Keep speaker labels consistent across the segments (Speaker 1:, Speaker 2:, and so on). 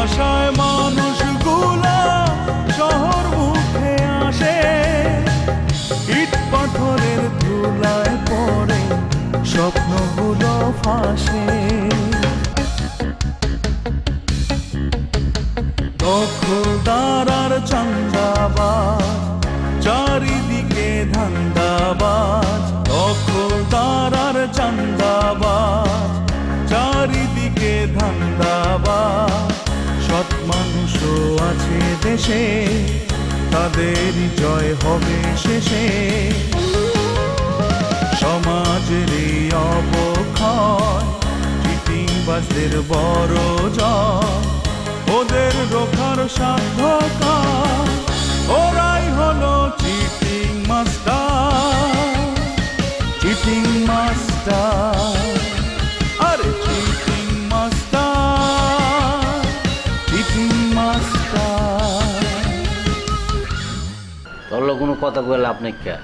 Speaker 1: আশায় মানুষগুলা শহর মুখে আসে, ইট পাথরের ধুলায় পড়ে স্বপ্নগুলো ফাঁসে। দখলদার আর চান্দাবাজ, চারিদিকে ধান্দাবাজ। দখলদার আর চান্দাবাজ, চারিদিকে ধান্দাবাজ। সৎ মানুষও আছে দেশে, তাদেরই জয় হবে শেষে। সমাজের এই অবক্ষয় চিটিংবাজদের বড় জয়, ওদের রোখার সাধ্য কার, ওরাই হলো চিটিং মাস্টার। চিটিং মাস্টার, আরে চিটিং মাস্টার, চিটিং মাস্টার।
Speaker 2: তোর কোনো কথা কয়ে লাভ নেই কে?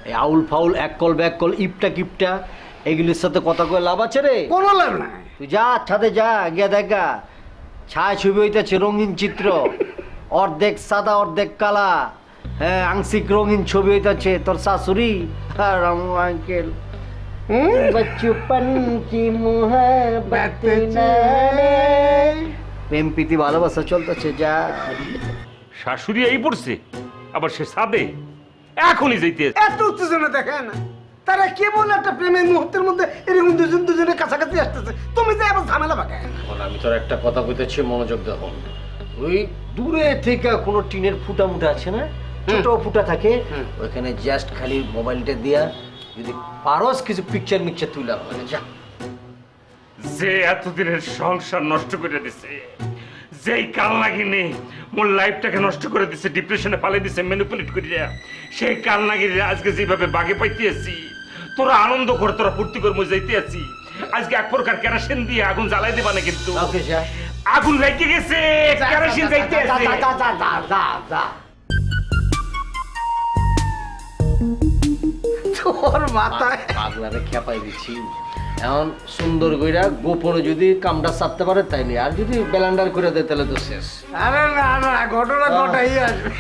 Speaker 2: এই আউল ফাউল এক কল ব্যাক কল ইপটা কিপটা এগুলির সাথে কথা কয়ে লাভ আছে রে?
Speaker 3: কোনো লাভ নাই।
Speaker 2: তুই যা ছাদে যা, গিয়া দেখা ছায়া ছবি হইতেছে রঙিন চিত্র, অর্ধেক সাদা অর্ধেক কালা। হ্যাঁ, আংশিক রঙিন ছবি হইতেছে তোর শাশুড়ি আর আমার আঙ্কেল। বচপন কি মোহব্বত না রে। প্রেম প্রীতি ভালোবাসা চলতেছে, যা।
Speaker 4: শাশুড়ি এই পড়ছে, আবার সে সাদে এখনই যাইতে।
Speaker 3: এত উত্তেজনা দেখে না তারা কেবল একটা প্রেমের মুহূর্তের মধ্যে এরকম দুজন দুজনের কাছাকাছি আসতেছে, তুমি যে আবার ঝামেলা পাকায়।
Speaker 2: আমি তোর একটা কথা কইতেছি, মনোযোগ দেখো। ওই দূরে থেকে কোনো টিনের ফুটা মুটা আছে না, ছোট ফুটা থাকে, ওইখানে জাস্ট খালি মোবাইলটা দিয়া যদি পারস কিছু পিকচার মিকচার তুইলা হয়, যা।
Speaker 4: যে এতদিনের সংসার নষ্ট করে দিছে, যেই কাল লাগিনি মোর লাইফটাকে নষ্ট করে দিছে, ডিপ্রেশনে ফালে দিছে ম্যানিপুলেট করিয়া, সেই কাল লাগিরে আজকে যেভাবে বাগে পাইতে আছি, তোরা আনন্দ কর, তোরা ফুর্তি কর, মই যাইতে আছি। আজকে এক প্রকার কেরোসিন দিয়ে আগুন জ্বালাই দিবা না, কিন্তু
Speaker 2: ওকে যা,
Speaker 4: আগুন লেগে গেছে, কেরোসিন যাইতে আছে।
Speaker 3: তোর মাথায়
Speaker 2: পাগলারে খেপাই দিচ্ছি। এখন সুন্দর কইরা গোপনে যদি কামটা চাপতে পারে তাইলে, আর যদি ব্যালান্ডার করে দেয় তাহলে তো শেষ।
Speaker 3: আরে না না, ঘটনা ঘটাই আসবে।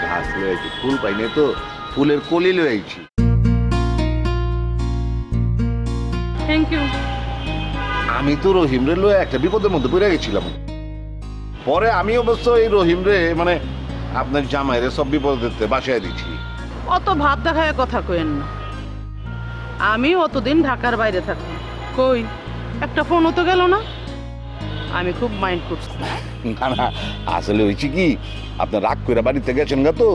Speaker 5: গাছ লয়েছি, ফুল পাইনি তো, ফুলের কলি লয়েছি।
Speaker 6: Thank you.
Speaker 5: আমি তো রহিম রে লয়ে একটা বিপদের মধ্যে পড়ে গেছিলাম। পরে আমি অবশ্য এই রহিম রে মানে আপনার জামাইরে সব বিপদ দিতে বাসায় দিচ্ছি।
Speaker 6: অত ভাব দেখায় কথা কইেন না। আমি অতদিন ঢাকার বাইরে থাকি, কই একটা ফোনও তো গেল না। আমি খুব মাইন্ড করছি।
Speaker 5: না না, আসলে হয়েছে কি, আপনার রাগ করে বাড়িতে গেছেন গা, তো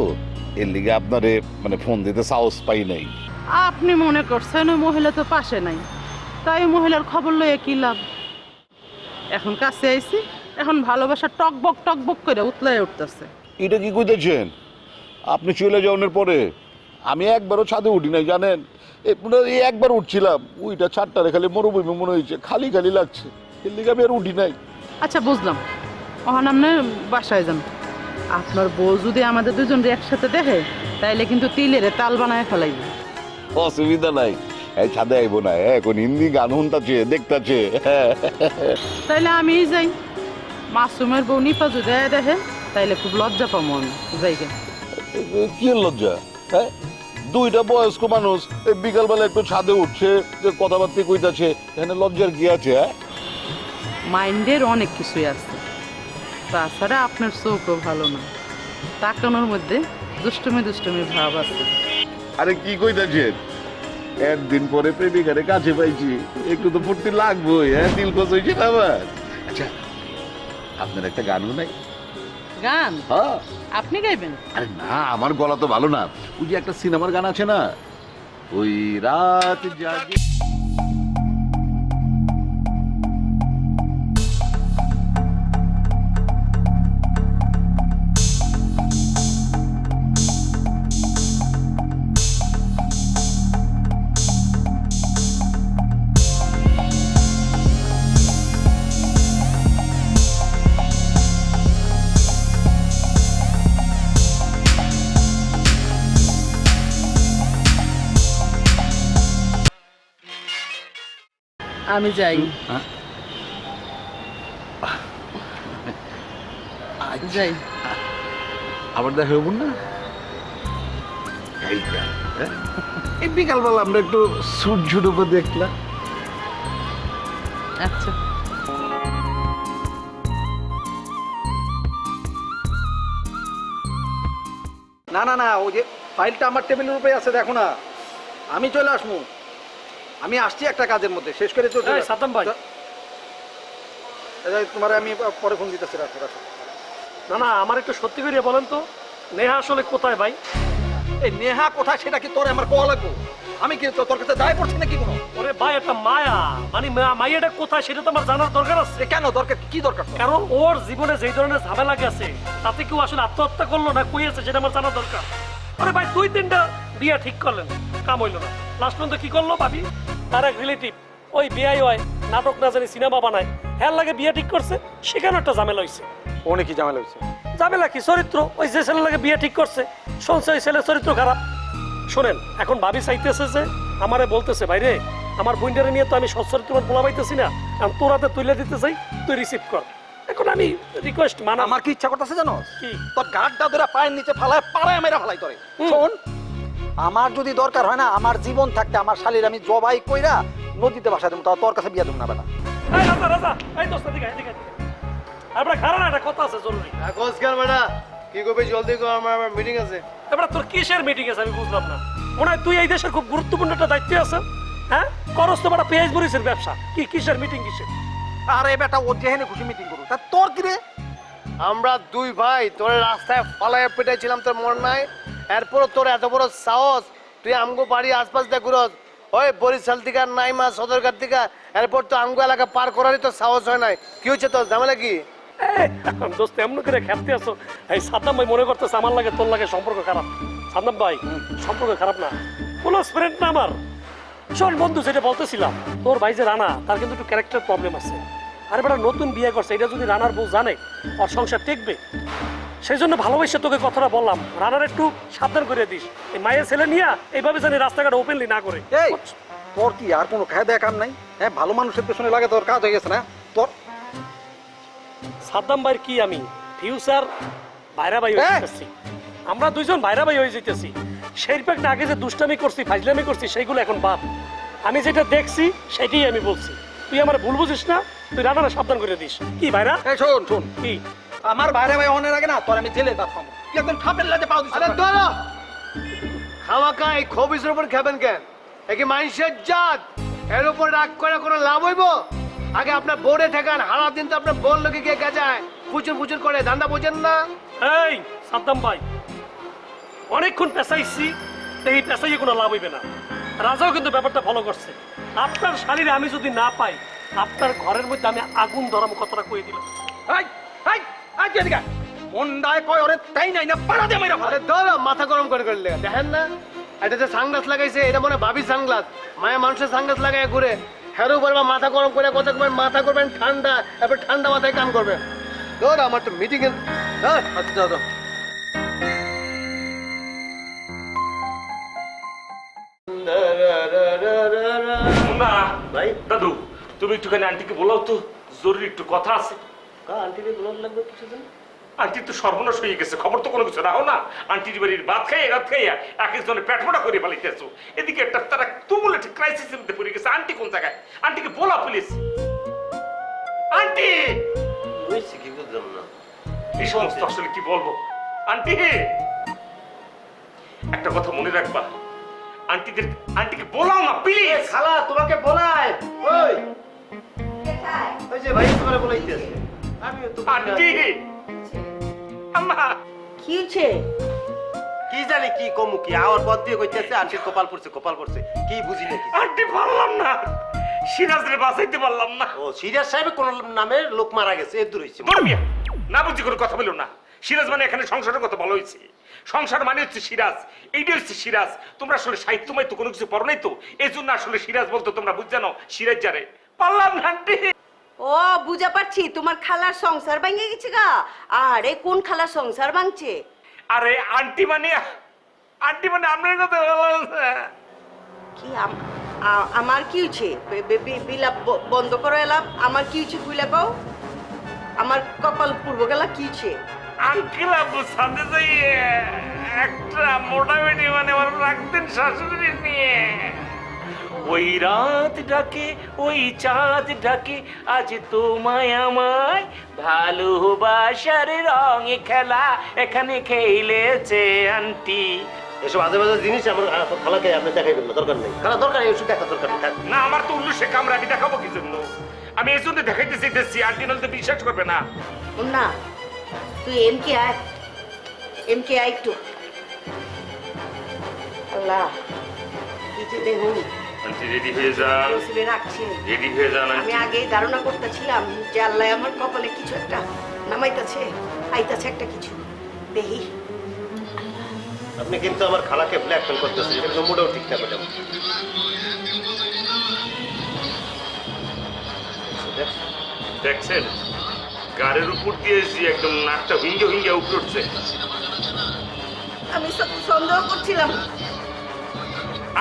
Speaker 5: এর লিগে আপনারে মানে ফোন দিতে সাহস পাই নাই।
Speaker 6: আপনি মনে করছেন ওই মহিলা তো পাশে নাই, তাই মহিলার খবর লয়ে কি লাভ। এখন কাছে আইছি, এখন ভালোবাসা টকবক করে উতলায় উঠতেছে।
Speaker 5: এটা কি কইতেছেন? আপনি চলে যাওয়ার পরে আমি একবারও ছাদে উঠি নাই, জানেন? এই একবার উঠছিলাম, ওইটা ছাদটারে খালি মরুভূমি মনে হয়েছে, খালি খালি লাগছে, এর লিগে আমি আর উঠি নাই।
Speaker 6: আচ্ছা বুঝলাম, ওখান আপনি বাসায় যান। আপনার বউ যদি আমাদের দুজনকে একসাথে দেখে তাইলে কিন্তু তিলের তাল বানায় ফেলাইবে।
Speaker 5: অসুবিধা নাই, এই ছাদে আইবো না, এখন হিন্দি গান শুনতাছে দেখতাছে।
Speaker 6: তাইলে আমিই যাই। মাসুমের বউ নিপা যদি দেখে তাইলে খুব লজ্জা পাবো আমি, যাই গে।
Speaker 5: কি লজ্জা? হ্যাঁ, দুইটা বয়স্ক মানুষ এই বিকালবেলা একটু ছাদে উঠছে, যে কথাবার্তা কইতাছে, এখানে লজ্জার কি আছে? হ্যাঁ,
Speaker 6: মাইন্ডের অনেক কিছুই আছে, তাছাড়া আপনার চোখও ভালো না, তাকানোর মধ্যে দুষ্টুমি ভাব আছে।
Speaker 5: আরে কি কইতাছেন? একদিন পরে প্রেমিকারে কাছে পাইছি, একটু তো ফুর্তি লাগবোই। হ্যাঁ, দিল খোঁজ হয়েছে না আবার। আচ্ছা, আপনার একটা গানও নাই?
Speaker 6: গান?
Speaker 5: হ্যাঁ।
Speaker 6: আপনি গাইবেন?
Speaker 5: আরে না, আমার গলা তো ভালো না। ওই যে একটা সিনেমার গান আছে না, ওই রাত জাগে।
Speaker 6: আমি যাই যাই
Speaker 5: আবার দেখা হইব না? এই বিকালবেলা আমরা একটু সূর্য ডুবে দেখলাম।
Speaker 6: আচ্ছা
Speaker 3: না না না, ওই যে ফাইলটা আমার টেবিলের উপরে আছে, দেখো না। আমি চলে আসবো, আমি আসছি একটা কাজের মধ্যে, শেষ করে চলতে।
Speaker 7: সাদ্দাম ভাই,
Speaker 3: তোমার আমি পরে ফোন দিতেছি, রাখো রাখো।
Speaker 7: না না, আমার একটু সত্যি করে বলেন তো, নেহা আসলে কোথায় ভাই?
Speaker 3: এই নেহা কোথায় সেটা কি তোর আমার কোয়া লাগবো? আমি কি তোর কাছে দায় পড়ছি নাকি কোনো?
Speaker 7: ওরে ভাই, একটা মায়া, মানে মাইয়াটা কোথায় সেটা তো আমার জানার দরকার আছে।
Speaker 3: কেন দরকার, কি দরকার তোর?
Speaker 7: কারণ ওর জীবনে যেই ধরনের ঝামেলা গেছে, তাতে কেউ আসলে আত্মহত্যা করলো না কই আছে সেটা আমার জানার দরকার। আরে ভাই, 2-3টা বিয়ে ঠিক করলেন, কাম হইলো না। লাস্ট পর্যন্ত কি করলো ভাবি? তার এক রিলেটিভ ওই বিয়াই হয়, নাটক না জানি সিনেমা বানায়, হ্যাঁ লাগে বিয়ে ঠিক করছে, সেখানে একটা ঝামেলা হয়েছে।
Speaker 3: অনেক কি ঝামেলা হয়েছে?
Speaker 7: ঝামেলা কি? চরিত্র, ওই যে ছেলে লাগে বিয়ে ঠিক করছে, শুনছে ওই ছেলের চরিত্র খারাপ। শোনেন, এখন ভাবি চাইতেছে যে আমারে বলতেছে, ভাইরে আমার বইন্ডারে নিয়ে তো আমি সচ্চরিত্র বলা পাইতেছি না, আমি তোরাতে তুলে দিতে চাই, তুই রিসিভ কর। এখন আমি রিকোয়েস্ট মানা।
Speaker 3: আমার কি ইচ্ছা করতেছে জানো?
Speaker 7: কি?
Speaker 3: তোর গাড়টা ধরে পায়ের নিচে ফালায় পাড়ায় মেরা ফালাই তোরে। শোন, আমার যদি দরকার হয় না, আমার জীবন থাকতে আমার শালীর আমি জবাই কইরা নদীতে ভাসা দেবো, তোর কাছে বিয়া দেবো না বেটা।
Speaker 7: এই রাজা, রাজা, এই দোস্ত দিকে এদিকে আমরা খারাপ একটা কথা আছে জরুরি।
Speaker 2: নমস্কার বেটা, কি করবে জলদি কর, আমার মিটিং আছে।
Speaker 7: এবার তোর কিসের মিটিং আছে আমি বুঝলাম না। মনে হয় তুই এই দেশের খুব গুরুত্বপূর্ণ একটা দায়িত্বে আছে, হ্যাঁ? করস তো বেটা পেঁয়াজ মরিচের ব্যবসা, কি কিসের মিটিং কিসের?
Speaker 3: আরে বেটা, ও যেখানে খুশি মিটিং করুক, তা তোর কি রে?
Speaker 2: আমরা দুই ভাই তোর রাস্তায় ফালায় পেটাইছিলাম, তোর মন নাই? এরপর তোর এত বড় সাহস, তুই আমগো বাড়ি আশপাশ দিয়ে ঘুরস, ওই বরিশাল থেকে নাইমা সদরঘাট থেকে, এরপর তো আমগো এলাকা পার করারই তো সাহস হয় নাই। কি হচ্ছে তোর ঝামেলা কি?
Speaker 7: দোস্ত এমন করে খেপতে আসো, এই সাদ্দাম ভাই মনে করতেছে আমার লাগে তোর লাগে সম্পর্ক খারাপ। সাদ্দাম ভাই, সম্পর্ক খারাপ না, ক্লোজ ফ্রেন্ড না আমার। শোন বন্ধু, যেটা বলতেছিলাম, তোর ভাই যে রানা, তার কিন্তু একটু ক্যারেক্টার প্রবলেম আছে। আরে বেটা, নতুন বিয়ে করছে, এটা যদি রানার বউ জানে, ওর সংসার টেকবে। সেই জন্য ভালোবেসে তোকে কথাটা বললাম, রানার একটু সাবধান করে দিস, এই মায়ের ছেলে নিয়ে এইভাবে জানি রাস্তাঘাট ওপেনলি না করে।
Speaker 3: এই তোর কি আর কোনো খায় দেয়া কাম নাই? হ্যাঁ, ভালো মানুষের পেছনে লাগে, তোর কাজ হয়ে গেছে না তোর?
Speaker 7: সাদ্দাম ভাইয়ের কি আমি ফিউচার ভাইরা ভাই হয়ে যেতেছি, আমরা দুইজন ভাইরা ভাই হয়ে যেতেছি। সেই প্যাকটা আগে যে দুষ্টামি করছি, ফাজলামি করছি, সেইগুলো এখন বাদ। আমি যেটা দেখছি সেটাই আমি বলছি, তুই আমার ভুল বুঝিস না, তুই রানারা সাবধান করে দিস। কি ভাইরা?
Speaker 3: এই শোন শোন,
Speaker 7: কি
Speaker 3: আমার বাইরে ভাই অনের আগে না তোর আমি জেলে পাঠাবো। তুই একদম ঠাপের লাজে পাও দিছিস।
Speaker 2: আরে ধরো, খামাকা এই খবিসের উপর খাবেন কেন? একে মানুষের জাত, এর উপর রাগ করে কোনো লাভ হইব? আগে আপনার বোর্ডে ঠেকান, হারা দিন তো আপনার বোন লোকে গিয়ে গেছায় ফুচুর ফুচুর করে, ধান্দা বোঝেন না?
Speaker 7: এই সাদ্দাম ভাই, অনেকক্ষণ পেঁচাইছি, এই পেঁচাইয়ে কোনো লাভ হইবে না। রাজাও কিন্তু ব্যাপারটা ফলো করছে। আপনার শাড়িরে আমি যদি না পাই, আপনার ঘরের মধ্যে আমি আগুন ধরাম, কথাটা কয়ে দিলাম।
Speaker 3: এই এই এই তুই এদিকে আয়। মন্দায় কয় ওরে তাই নাই না পাড়া দিয়ে মেরা
Speaker 2: আরে ধরো, মাথা গরম করে করলে দেখেন না, এটা যে সানগ্লাস লাগাইছে, এটা মনে ভাবি সানগ্লাস, মায়া মানুষের সানগ্লাস লাগাই ঘুরে, হেরো বলবা মাথা গরম করে কথা করবেন, মাথা করবেন ঠান্ডা, এবার ঠান্ডা মাথায় কাম করবেন। ধর, আমার তো মিটিং এ আচ্ছা দাদা।
Speaker 4: না ভাই, দাদু তুমি একটুখানি আন্টিকে বলাও তো, জরুরি একটু কথা আছে।
Speaker 2: আন্টিকে বলার লাগবে কিছুদিন।
Speaker 4: আন্টি তো সর্বনাশ হয়ে গেছে, খবর তো কোনো কিছু রাখো না। আন্টির বাড়ির ভাত খাইয়া রাত খাইয়া এক একজনের পেট মোটা করে ফেলাইতেছো, এদিকে একটা তারা তুমুল একটা ক্রাইসিসের মধ্যে পড়ে গেছে। আন্টি কোন জায়গায়? আন্টিকে বলা প্লিজ। আন্টি
Speaker 2: কি বুঝলাম না।
Speaker 4: এই সমস্ত আসলে কি বলবো আন্টি, একটা কথা মনে রাখবা, আন্টিকে বলাও না প্লিজ।
Speaker 2: খালা তোমাকে বলাই, ওই ওই যে ভাই তোমারে বলাইতেছে। আমি তো
Speaker 4: আন্টি, আম্মা,
Speaker 8: কি হচ্ছে?
Speaker 2: কি জানি কি কমু, কি আওয়ার পথ দিয়ে কইতেছে আন্টির কপাল পড়ছে, কপাল পড়ছে, কি বুঝি নাকি?
Speaker 4: আন্টি পারলাম না, সিরাজরে বাঁচাইতে পারলাম না।
Speaker 2: ও সিরিয়াস সাহেব কোন নামে লোক মারা গেছে, এর দূর হইছে।
Speaker 4: ধর্মিয়া না বুঝি করে কথা বলো না। সিরাজ মানে এখানে সংসারের কথা ভালো হয়েছে, সংসার মানে হচ্ছে সিরাজ, এইটা হচ্ছে সিরাজ। তোমরা আসলে সাহিত্যময় তো কোনো কিছু পড়ো নাই তো, এই জন্য আসলে সিরাজ বলতো তোমরা বুঝ জানো সিরাজ যারে। পারলাম না আন্টি।
Speaker 8: ও বুঝা পারছি, তোমার খালার সংসার ভাঙে গেছে গা। আরে কোন খালার সংসার ভাঙছে?
Speaker 4: আরে আন্টি মানে আপনার কথা বলা হচ্ছে।
Speaker 8: কি আমার কি হয়েছে বিলাপ বন্ধ করো এলাম আমার কি হয়েছে খুলে পাও আমার কপাল পূর্ব গেলা কি হয়েছে
Speaker 4: আঙ্কেল আব্বু সাথে যাই একটা মোটামুটি মানে আমার রাখতেন শাশুড়ি নিয়ে ওই রাত ডাকে ওই চাঁদ ডাকে আজ তোমায় আমায় ভালোবাসার রঙে খেলা এখানে খেলেছে আন্টি
Speaker 2: এসব আজে বাজে জিনিস আমার খালাকে আপনি দেখাইবেন না, দরকার নেই। খালা দরকার নেই, ওষুধ দেখা দরকার নেই।
Speaker 4: না আমার তো উল্লু শেখ আমরা আমি দেখাবো কি জন্য আমি এই জন্য দেখাইতে চাইতেছি আন্টি নলে তো বিশ্বাস করবে না
Speaker 8: না তুই এমকে আয় একটু আল্লাহ কি যে দেখুন
Speaker 4: আন্টি রেডি হয়ে যান
Speaker 8: নসিবে রাখছে
Speaker 4: রেডি হয়ে যান
Speaker 8: আমি
Speaker 4: আন্টি
Speaker 8: আগেই ধারণা করতেছিলাম যে আল্লাহ আমার কপালে কিছু একটা নামাইতাছে আইতাছে একটা কিছু দেখি
Speaker 2: আপনি কিন্তু আমার খালাকে ব্ল্যাকমেল করতেছেন, এটা কিন্তু মোটেও ঠিক না ম্যাডাম।
Speaker 4: দেখছেন গাড়ির উপর দিয়েছি একদম নাকটা ভিঙ্গে ভিঙ্গে উপরে উঠছে
Speaker 8: আমি সন্দেহ করছিলাম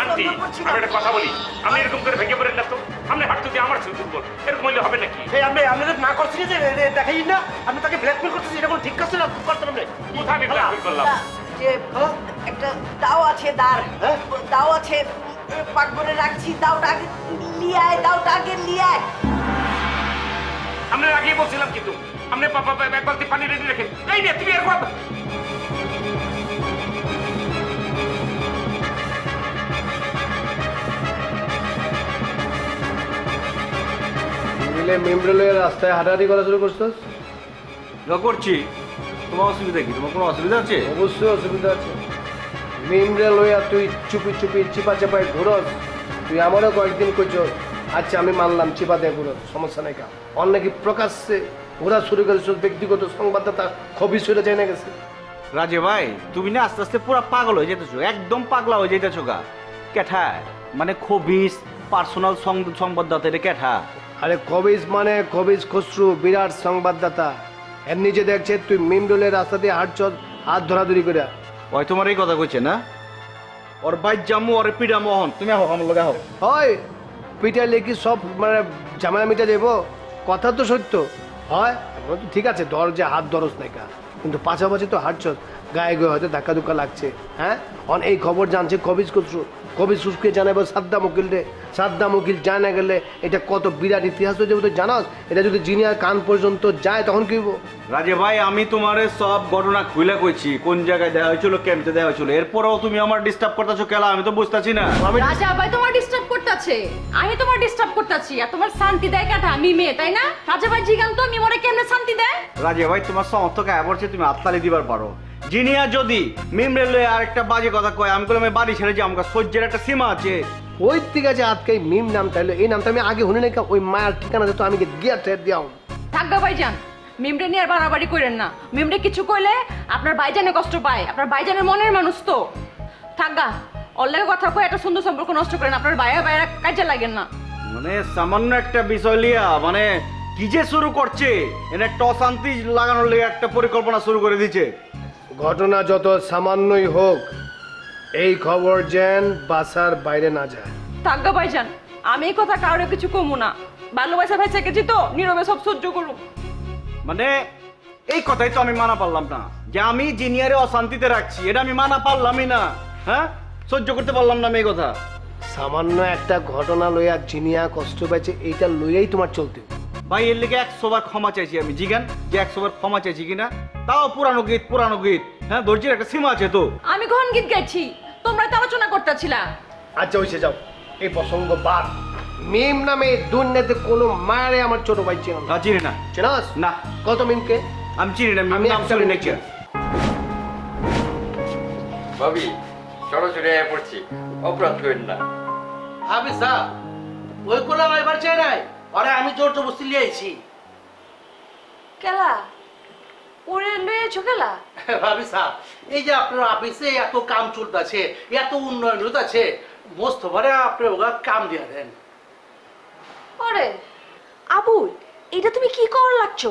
Speaker 4: আন্টি আমি একটা কথা বলি আমি এরকম করে ভেঙে পড়েন না তো আপনি হাঁটতে দিয়ে আমার ছবি দুর্বল এরকম হইলে হবে নাকি
Speaker 2: আপনি না করছেন যে দেখাই না, আপনি তাকে ব্ল্যাকমেল করতেছেন, এটা কোনো ঠিক করছেন না, করতেন আপনি।
Speaker 4: কোথায় আমি ব্ল্যাকমেল করলাম
Speaker 8: যে একটা দাও আছে
Speaker 2: হ্যাঁ?
Speaker 8: দাও আছে পাকঘরে রাখছি দাওটা আগে লিয়ে আয়
Speaker 4: আমরা আগেই বলছিলাম কিন্তু আপনি এক বালতি পানি রেডি রেখে এই নে তুমি এরকম
Speaker 2: মিলে মেমব্রেলের রাস্তায় হাঁটাহাঁটি করা শুরু করছিস?
Speaker 1: করছি। তোমার অসুবিধা কি? তোমার কোনো অসুবিধা আছে?
Speaker 2: অবশ্যই অসুবিধা আছে। মেমব্রেল লইয়া তুই চুপি চুপি চিপা চাপায় ঘুরস, তুই আমারও কয়েকদিন কইছ। আচ্ছা আমি মানলাম চিপা দিয়ে ঘুরস, সমস্যা নাই। কা অন্য কি প্রকাশ্যে ঘোরা শুরু করেছ? ব্যক্তিগত সংবাদদাতা খবি শুনে যায় না গেছে।
Speaker 1: রাজে ভাই তুমি না আস্তে আস্তে পুরো পাগল হয়ে যেতেছো, একদম পাগলা হয়ে যেতেছো গা। কেঠা মানে খবিস পার্সোনাল সংবাদদাতা, এটা কেঠা?
Speaker 2: আরে খবিজ মানে খবিজ খসরু, বিরাট সংবাদদাতা। এর নিজে দেখছে তুই মেমব্রেলের রাস্তা দিয়ে হাঁটছ হাত ধরাধরি করে।
Speaker 1: ওই তোমার এই কথা কইছে না? ওর বাইর জামু ওর পিডা মোহন, তুমি আহো আমার লগে আহো।
Speaker 2: হয় পিটাইলে কি সব মানে ঝামেলা মিটা দেবো? কথা তো সত্য হয়, এখন তো ঠিক আছে ধর যে হাত ধরস নাই কা, কিন্তু পাশাপাশি তো হাঁটছ, গায়ে গায়ে হয়তো ধাক্কা ধুক্কা লাগছে। হ্যাঁ অন এই খবর জানছে খবিজ খসরু, খবিজ খসরুকে জানাবো সাদ্দাম উকিল রে, সাদ্দাম উকিল জানা গেলে এটা কত বিরাট ইতিহাস হয়ে যাবে তুই জানাস। এটা যদি জিনিয়ার কান পর্যন্ত যায় তখন কি হইব?
Speaker 1: রাজে ভাই আমি তোমারে সব ঘটনা খুলে কইছি, কোন জায়গায় দেওয়া হয়েছিল, কেমতে দেওয়া হয়েছিল, এরপরেও তুমি আমার ডিস্টার্ব করতেছো কেলা? আমি তো বুঝতেছি না।
Speaker 9: রাজা ভাই তোমার ডিস্টার্ব করতেছে, আমি তোমার ডিস্টার্ব করতেছি, আর তোমার শান্তি দেয় কাটা আমি মেয়ে, তাই না? রাজা ভাই জিগান তো আমি মরে কেমনে শান্তি দেয়?
Speaker 1: রাজে ভাই তোমার সমর্থক আয় পড়ছে, তুমি আত্মালি দিবার পারো। জিনিয়া যদি মেমরে লয়ে আরেকটা বাজে কথা কয়, আমি বললাম বাড়ি ছেড়ে যে আমার সহ্যের একটা সীমা আছে।
Speaker 2: ওই ঠিক আছে আজকে মিম নামটা এলো, এই নামটা আমি আগে শুনি নাই। ওই মায়ের ঠিকানা তো আমি গিয়া ঠের দিয়াও।
Speaker 9: থাকবা ভাইজান, মিমরে নিয়ে আর বাড়াবাড়ি করেন না। মিমরে কিছু কইলে আপনার ভাইজানে কষ্ট পায়, আপনার ভাইজানের মনের মানুষ তো। থাকগা অল্লাগে কথা কই একটা সুন্দর সম্পর্ক নষ্ট করেন, আপনার ভাইয়া কাজে লাগেন না।
Speaker 1: মানে সামান্য একটা বিষয় লিয়া মানে কি যে শুরু করছে, এনে একটা অশান্তি লাগানোর লেগে একটা পরিকল্পনা শুরু করে দিচ্ছে।
Speaker 2: ঘটনা যত সামান্যই হোক, এই খবর যেন বাসার বাইরে না যায়।
Speaker 9: থাকগা ভাইজান, আমি এই কথা কারোর কিছু কমু না। ভালোবাসা ভাই চেকেছি তো নীরবে সব সহ্য করুন।
Speaker 1: মানে এই কথাই তো আমি মানা পারলাম না, যে আমি জিনিয়ারে অশান্তিতে রাখছি, এটা আমি মানা পারলামই না। হ্যাঁ সহ্য করতে পারলাম না আমি এই কথা।
Speaker 2: সামান্য একটা ঘটনা লইয়া জিনিয়া কষ্ট পাইছে, এইটা লইয়াই তোমার চলতে।
Speaker 1: ভাই এর লেগে 100 বার ক্ষমা চাইছি আমি। জিগান যে 100 বার ক্ষমা চাইছি কিনা? তাও পুরানো গীত পুরানো গীত। হ্যাঁ ধৈর্যের একটা সীমা আছে তো।
Speaker 9: আমি ঘন গীত গাইছি, তোমরা তো আলোচনা করতেছিলা।
Speaker 2: আচ্ছা হইছে যাও, এই প্রসঙ্গ বাদ। মিম নামে দুনিয়াতে কোনো মারে আমার ছোট ভাই ছিল না।
Speaker 1: চিনি না।
Speaker 2: চেনাস
Speaker 1: না।
Speaker 2: কত মিমকে?
Speaker 1: আমি চিনি না।
Speaker 2: আমি
Speaker 1: নাম
Speaker 2: একটা
Speaker 1: শুনি
Speaker 2: মিমকে।
Speaker 1: নাকি?
Speaker 10: ভাবি সরাসরি আয়া পড়ছি, অপরাধ করেন না।
Speaker 11: ভাবি স্যার ওই কোনো এবার চাই নাই, আরে আমি জোর জবরদস্তি লিয়ে আইছি।
Speaker 8: কেলা ওরে লয়েছো কেলা
Speaker 11: ভাবি স্যার এই যে আপনার অফিসে এত কাম চলতেছে, এত উন্নয়ন হইতাছে, মোস্তফারে আপনি ওগা কাম দিয়া দেন।
Speaker 8: ওরে আবুল, এটা তুমি কি কর লাগছো?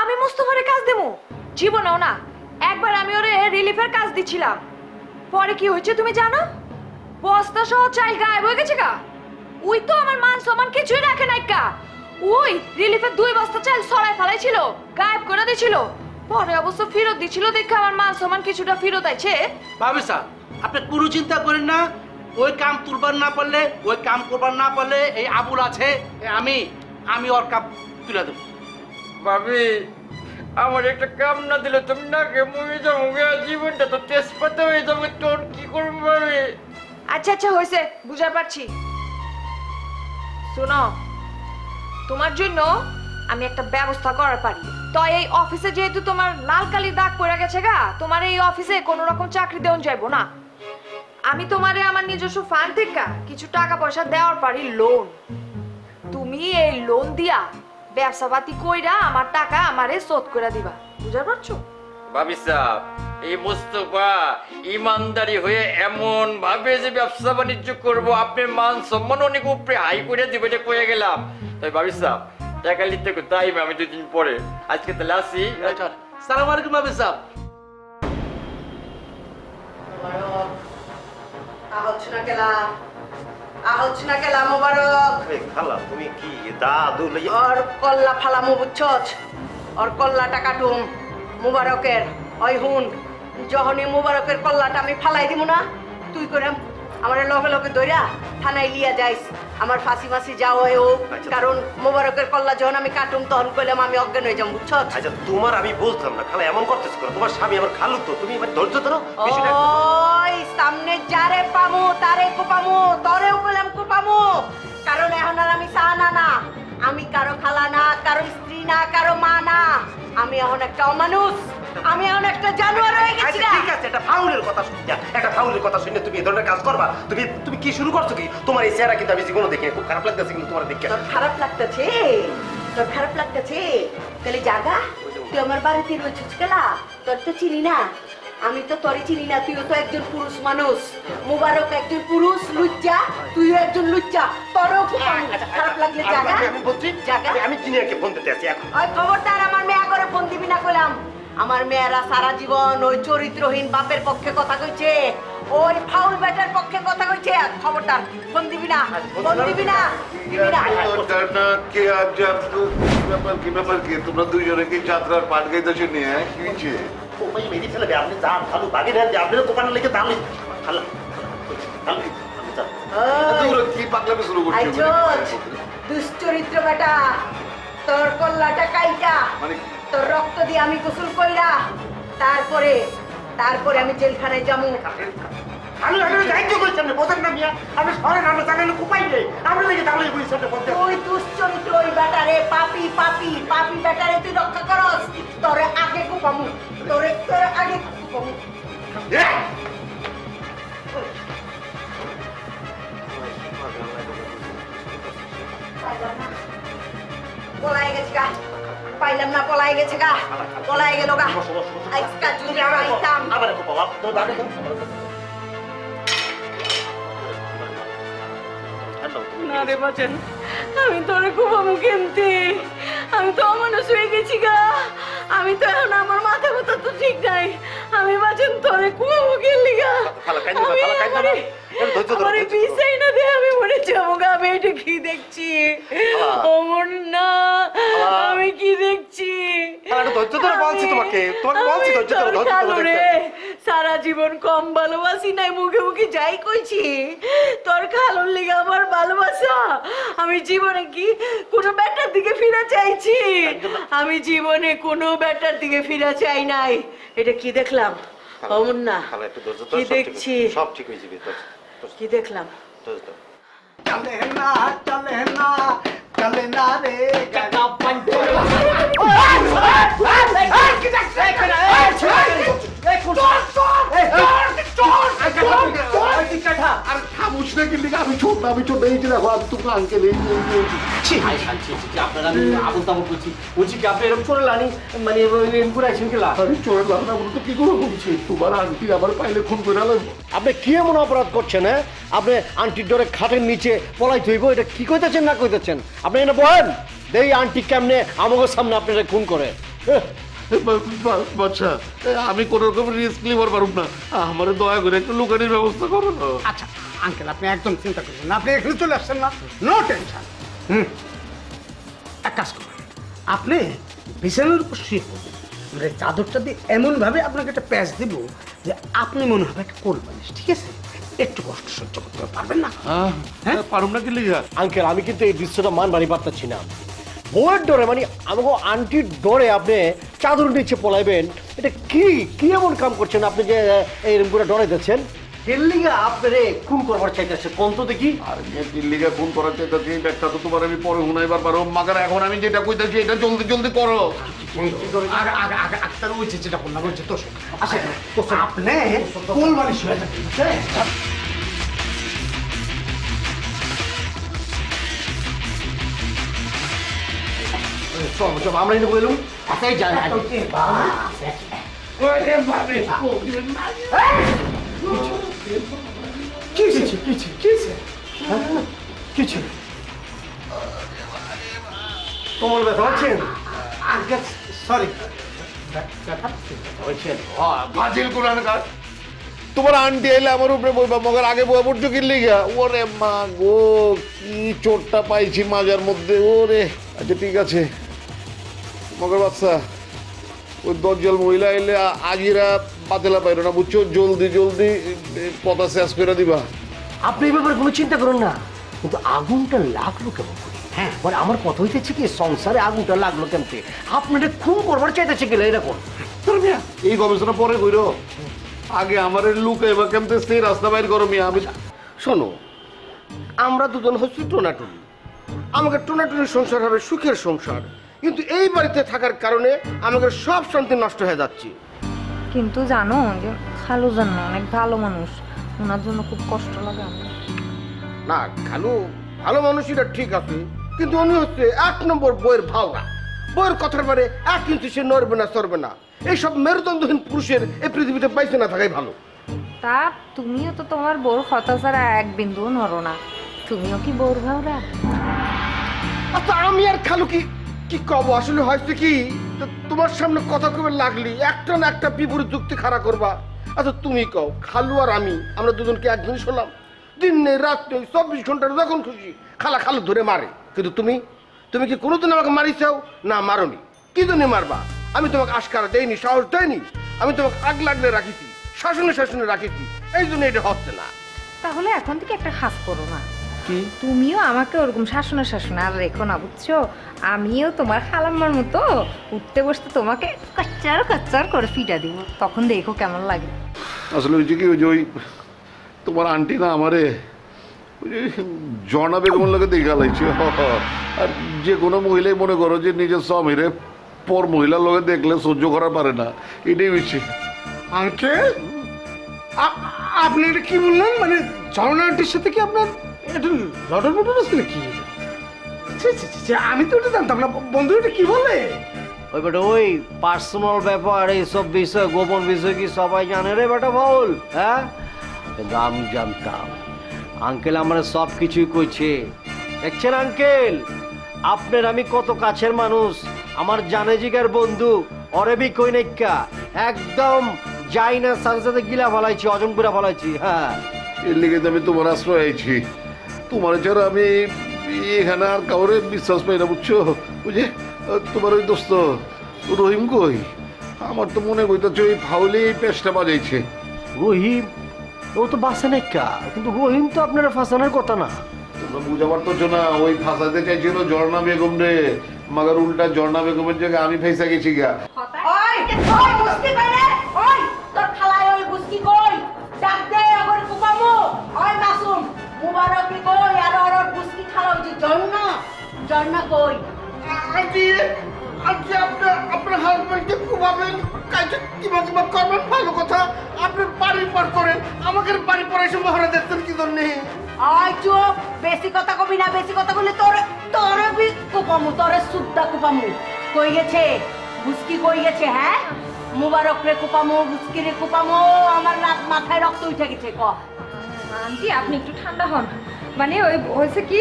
Speaker 8: আমি মুস্তফারে কাজ দেবো? জীবনেও না। একবার আমি ওরে রিলিফের কাজ দিছিলাম, পরে কি হয়েছে তুমি জানো? বস্তা সহ চাল গায়েব হয়ে গেছে গা। ওই তো আমার মান সম্মান কিছুই রাখে নাই কা। ওই রিলিফের 2 বস্তা চাল ছড়াই ফেলাইছিল, গায়েব করে দিয়েছিল। পরে অবশ্য ফেরত দিছিল দেখে আমার মান সম্মান কিছুটা ফেরত আইছে।
Speaker 11: ভাবি স্যার আপনি কোনো চিন্তা করেন না, ওই কাম তুলবার না পারলে, ওই কাম করবার না পারলে এই আবুল আছে, আমি ওর কাম তুলে দেবো।
Speaker 10: ভাবি আমার একটা কাম না দিলে তুমি না কে মরে যাবো গা, জীবনটা তো তেজপাতা হয়ে যাবে, তোর কি করবো ভাবি?
Speaker 8: আচ্ছা আচ্ছা হয়েছে, বুঝতে পারছি। শোনো, তোমার জন্য আমি একটা ব্যবস্থা করার পারি। তো এই অফিসে যেহেতু তোমার লাল কালির দাগ পড়ে গেছে গা, তোমার এই অফিসে কোনো রকম চাকরি দেওয়া যাইবো না। আমি তোমারে আমার নিজস্ব ফান্ড থেকে কিছু টাকা পয়সা দেওয়ার পারি, লোন। তুমি এই লোন দিয়া ব্যবসাপাতি কইরা আমার টাকা আমারে শোধ করে দিবা, বুঝতে পারছো?
Speaker 10: ভাবি সাহেব, এই মোস্তফা ইমানদারি হয়ে এমন ভাবে যে ব্যবসা বাণিজ্য করবো, আপনার মান সম্মান অনেক উপরে হাই করে দিবে, এটা কয়ে গেলাম। তাই ভাবি সাহেব টাকা লিখতে তাই আমি 2 দিন পরে, আজকে তাহলে আসি।
Speaker 11: সালাম আলাইকুম ভাবি সাহেব।
Speaker 2: খালা তুমি কি দাদু ওর কল্লা ফালামু বুঝছস, ওর কল্লাটা কাটুম মুবারকের। ওই হুন, যখনই মুবারকের কল্লাটা আমি ফালাই দিব না, তুই করে আমার লগে লগে দইরা থানায় লিয়া যাইস। আমার ফাঁসি ফাঁসি যাও হোক, কারণ মুবারকের কল্লা যখন আমি কাটুম তখন কইলাম আমি অজ্ঞান হয়ে যাম, বুঝছস?
Speaker 12: আচ্ছা তোমার আমি বুঝলাম না খালা, এমন করতেছ কেন? তোমার স্বামী আমার খালু তো, তুমি এবার ধৈর্য ধরো।
Speaker 2: ওই সামনে যারে পামু তারে কোপামু, তরেও বললাম কোপামু। কারণ এখন আর আমি সানা না, আমি কারো খালা না, কারো স্ত্রী না, কারো মা না। আমি এখন একটা অমানুষ, আমি এখন একটা জানোয়ার হয়ে গেছি।
Speaker 12: ঠিক আছে, একটা ফাউলের কথা শুনে, একটা ফাউলের কথা শুনে তুমি এই ধরনের কাজ করবা? তুমি কি শুরু করছো কি? তোমার এই চেহারা কিন্তু আমি জীবনে দেখিনি, খুব খারাপ লাগতেছে কিন্তু তোমার দেখে।
Speaker 2: তোর খারাপ লাগতেছে? তোর খারাপ লাগতেছে? তাহলে জাগা, তুই আমার বাড়িতে রয়েছিস কেলা? তোর তো চিনি না, আমি তো তোরে চিনি না। তুইও তো একজন পুরুষ মানুষ, মুবারক একজন পুরুষ লুচ্চা, তুইও একজন লুচ্চা। তোরও খারাপ লাগলে জাগা,
Speaker 12: আমি বলছি
Speaker 2: জাগা।
Speaker 12: আমি জিনিয়াকে ফোন দিতে আছি এখন।
Speaker 2: ওই খবরদার আমার মেয়া করে ফোন দিবি না কইলাম। আমার মেয়েরা সারা জীবন ওই চরিত্রহীন বাপের পক্ষে কথা কইছে, ওই ফাউল ব্যাটার পক্ষে কথা কইছে। খবরদার ফোন দিবি না, ফোন দিবি না, দিবি না।
Speaker 5: ব্যাপার কি তোমরা দুইজনে কি যাত্রার পাট গাইতেছো নিয়ে কি হয়েছে?
Speaker 12: ও ভাই মেরে ফেলবে, আপনি যান খালু, বাগে নেন, আপনারও দোকানে লেগে দাম খালা খালু আমি যান।
Speaker 5: তোমরা কি পাগলামি শুরু করছো?
Speaker 2: আইজোজ দুশ্চরিত্র বেটা, তোর কল্লাটা কাইটা
Speaker 5: মানে
Speaker 2: তোর রক্ত দিয়ে আমি গোসল কইরা তারপরে আমি জেলখানায় যাবো।
Speaker 12: খালু আপনারা দায়িত্ব করেছেন না, বোঝেন না মিয়া? আপনি শহরে নামে জানেন কোপাই নেই, আমরা লেগে দাঁড়িয়ে বলছেন বলতে।
Speaker 2: ওই দুশ্চরিত্র ওই বেটারে, পাপি পাপি পাপি বেটারে তুই রক্ষা করস, তোরে আগে কুপামু, তোরে আগে কুপামু। পলাই গেছে গা, পাইলাম না, পলাই গেছে গা, পলাই গেল গা। আজকা যদি পাইতাম।
Speaker 12: আবার কোপাও, তো দাঁড়িয়ে
Speaker 9: না রে বাচন, আমি তোরে কুপামু কেমতে? আমি তো অমানুষ হয়ে গেছি গা। আমি তো এখন আমার মাথা কথা তো ঠিক নাই। আমি বাচন তোরে কুপামু কেলি গা। আমার পিছাই না দে, আমি মরে যাবো গা। আমি এটা কি দেখছি? অমর না, আমি কি দেখছি? সারা জীবন কম ভালোবাসি নাই, মুখে মুখে যাই কইছি তোর খালুর লিগে আমার ভালোবাসা। আমি জীবনে কি কোনো ব্যাটার দিকে ফিরে চাইছি? আমি জীবনে কোনো ব্যাটার দিকে ফিরে চাই নাই। এটা কি দেখলাম অমর না? কি দেখছি?
Speaker 12: সব ঠিক হয়ে যাবে।
Speaker 2: কি দেখলাম?
Speaker 11: চলে না চলে না চলে না রে গাড়ি পাঞ্চর।
Speaker 5: আমি ছোট না, এই যে দেখো আমি তোমার আঙ্কেল
Speaker 2: আপনারা আমি আবুল তাবুল করছি, বলছি কি আপনি এরকম চোরে লানি মানে ঘুরাইছেন কেলা?
Speaker 5: আমি চোরের লাভ না তো কি করে বলছি? তোমার আন্টি আমার পাইলে খুন করে আলো।
Speaker 2: আপনি কি এমন অপরাধ করছেন? হ্যাঁ, আপনি আন্টির ডরে খাটের নিচে পলাই থইব, এটা কি কইতেছেন না কইতেছেন? আপনি এনে বলেন দেই আন্টি কেমনে আমাদের সামনে আপনারা খুন করে?
Speaker 5: বাচ্চা আমি কোন রকম রিস্ক নিবার পারুম না, আমার দয়া করে একটু লুকানির ব্যবস্থা করো।
Speaker 11: আচ্ছা আঙ্কেল আপনি একদম চিন্তা করবেন না, আপনি এখানে চলে আসছেন না, নো টেনশন। এক কাজ করুন, আপনি বিছানার উপর শুয়ে পড়বেন, আমরা এই চাদরটা দিয়ে এমনভাবে আপনাকে একটা প্যাচ দিব যে আপনি মনে হবে একটা কোল বালিশ, ঠিক আছে? একটু কষ্ট সহ্য করতে পারবেন না?
Speaker 5: হ্যাঁ পারুম না কি লিগা?
Speaker 2: আঙ্কেল আমি কিন্তু এই দৃশ্যটা মানবারই পারতাছি না। বউয়ের ডরে মানে আমাকে আন্টির ডরে আপনি চাদর নিচে পলাইবেন, এটা কি এমন কাম করছেন আপনি যে এইরকম করে ডরে যাচ্ছেন? দিল্লিগা আপনারে খুন করবার চাইতেছে কোন তো দেখি।
Speaker 5: আর দিল্লিকে ফোন করার চাইতেছি, এই ব্যাগটা তো তোমার আমি পরে শুনাইবার পারো, মাগার এখন আমি যেটা কইতেছি এটা জলদি জলদি করো।
Speaker 11: আগে আগে আগে আক্তার ওই যে যেটা বললাম ওই যে তোর আচ্ছা আপনি কোল বালিশ হয়ে যাবেন, হ্যাঁ?
Speaker 2: চল আমরা এনে বললাম আচ্ছা যাই কিছু তোমার ব্যথা হচ্ছেন?
Speaker 11: সরি
Speaker 5: ফাজিল কোরআনকার, তোমার আন্টি এলে আমার উপরে বইবা, মগার আগে বই পড়ছো কি লিগা? ওরে মা গো, কি চোটটা পাইছি মাজার মধ্যে, ওরে। আচ্ছা ঠিক আছে মগর বাচ্চা, ওই দজ্জাল মহিলা এলে আগিরা বাতেলা পাইরো না, বুঝছো? জলদি জলদি কথা শেষ করে দিবা।
Speaker 2: আপনি এই ব্যাপারে কোনো চিন্তা করুন না, কিন্তু আগুনটা লাগলো কেমন করে? হ্যাঁ মানে আমার কথা হইতেছে কি, সংসারে আগুনটা লাগলো কেমতে? আপনাদের খুন করবার চাইতেছে গেলে এরকম
Speaker 5: এই গবেষণা পরে কইরো, আগে আমার লুক এবার কেমতে সেই রাস্তা বাইর করো মিয়া। আমি
Speaker 12: শোনো, আমরা দুজন হচ্ছি টোনাটুনি, আমাকে টোনাটুনির সংসার হবে সুখের সংসার, কিন্তু এই বাড়িতে থাকার কারণে আমাদের সব শান্তি নষ্ট হয়ে যাচ্ছে।
Speaker 8: কিন্তু জানো যে খালু জানো অনেক ভালো মানুষ, ওনার জন্য খুব কষ্ট লাগে আমার।
Speaker 12: না খালু ভালো মানুষটা ঠিক আছে, কিন্তু উনি হচ্ছে 1 নম্বর বইয়ের ভাওরা। বইয়ের কথার বারে 1 ইঞ্চি সে নড়বে না চড়বে না। এইসব মেরুদণ্ডহীন পুরুষের এই পৃথিবীতে পাইছে না থাকাই ভালো।
Speaker 8: তা তুমিও তো তোমার বোর কথা ছাড়া এক বিন্দুও নড়ো না, তুমিও কি বোর ভাওরা?
Speaker 12: আচ্ছা আমি আর খালু কি কব? আসলে হয়েছে কি, তোমার সামনে কথা কবে লাগলি একটা না একটা বিপরীত যুক্তি খাড়া করবা। আচ্ছা তুমি কও, খালু আর আমরা দুজনকে এক জিনিস হলাম? দিন নেই রাত নেই 24 ঘন্টা যখন খুশি খালু ধরে মারে, কিন্তু তুমি কি কোনোদিন আমাকে মারিছাও? না মারোনি। কি জন্য মারবা? আমি তোমাকে আশকারা দেইনি, সাহস দেয়নি। আমি তোমাকে আগ লাগলে রাখিছি, শাসনে রাখিছি, এই জন্য এটা হচ্ছে না।
Speaker 8: তাহলে এখন থেকে একটা কাজ করো না, কি তুমিও আমাকে ওরকম শাসনে আর রেখো না, বুঝছো? আমিও তোমার খালাম্মার মতো উঠতে বসতে তোমাকে কাচ্চার করে ফিটা দিব, তখন দেখো কেমন লাগে।
Speaker 5: আসলে হয়েছে কি, ওই যে ওই তোমার আন্টি না আমারে ওই যে জর্না বেগমের লোকে দেখা লাগছে। আর যে কোনো মহিলাই মনে করো যে নিজের স্বামীরে পর মহিলার লোকে দেখলে সহ্য করা পারে না, এটাই হচ্ছে।
Speaker 11: আঙ্কেল আপনি এটা কি বললেন? মানে ঝর্ণা আন্টির সাথে কি আপনার এটা লটর মটর আছে নাকি? আমি তো এটা জানতাম না। বন্ধু এটা কি বলে?
Speaker 2: ওই বেটা ওই পার্সোনাল ব্যাপার, এইসব বিষয় গোপন বিষয় কি সবাই জানে রে বেটা বল? হ্যাঁ কিন্তু আমি জানতাম, আঙ্কেল আমার সব কিছুই কইছে। দেখছেন আঙ্কেল, আপনার আমি কত কাছের মানুষ, আমার জানে জিগার বন্ধু, অরেবি কই নাইকা একদম যাই না সাথে গিলা ফলাইছি, অজম করে ফলাইছি। হ্যাঁ
Speaker 5: এর লিগে তো আমি তোমার আশ্রয় আইছি, তোমার ছাড়া আমি এখানে আর কাউরে বিশ্বাস পাই না, বুঝছো? বুঝে তোমার ওই দোস্ত রহিম কই? আমার তো মনে কইতাছে ওই ফাউলি পেশটা বাজাইছে।
Speaker 2: রহিম ও তো বাসে নাইকা, কিন্তু রহিম তো আপনারা ফাঁসানোর কথা না।
Speaker 5: তোমরা বুঝা পারতো না, ওই ফাঁসাতে চাইছিল ঝর্ণা বেগম রে, মাগার উল্টা ঝর্ণা বেগমের জায়গায় আমি ফেসা গেছি গা।
Speaker 9: ওই ওই বুঝতে পারে, ওই তোর খালায় ওই বুঝকি কই ডাক দে আগর কুপামু, ওই মাসুম মুবারক কি কই আর ওর বুঝকি খালা ওই যে জন্না কই?
Speaker 12: আজকে আপনার হাজবেন্ডকে কুমাবেন, কাজে কিভাবে করবেন ভালো কথা। আপনার বাড়ির পর করেন, আমাকে বাড়ি পরে এসে মহারা দেখতেন কি জন্যে?
Speaker 9: ওই চুপ, বেশি কথা কবি না, বেশি কথা বললে তোর কুপামু, তোরে সুদ্দা কুপামু। কই গেছে বুঝকি, কই গেছে? হ্যাঁ মুবারক রে কুপামু, বুঝকি রে কুপামু, আমার মাথায় রক্ত উঠে গেছে। ক
Speaker 8: আন্টি আপনি একটু ঠান্ডা হন, মানে ওই হয়েছে কি,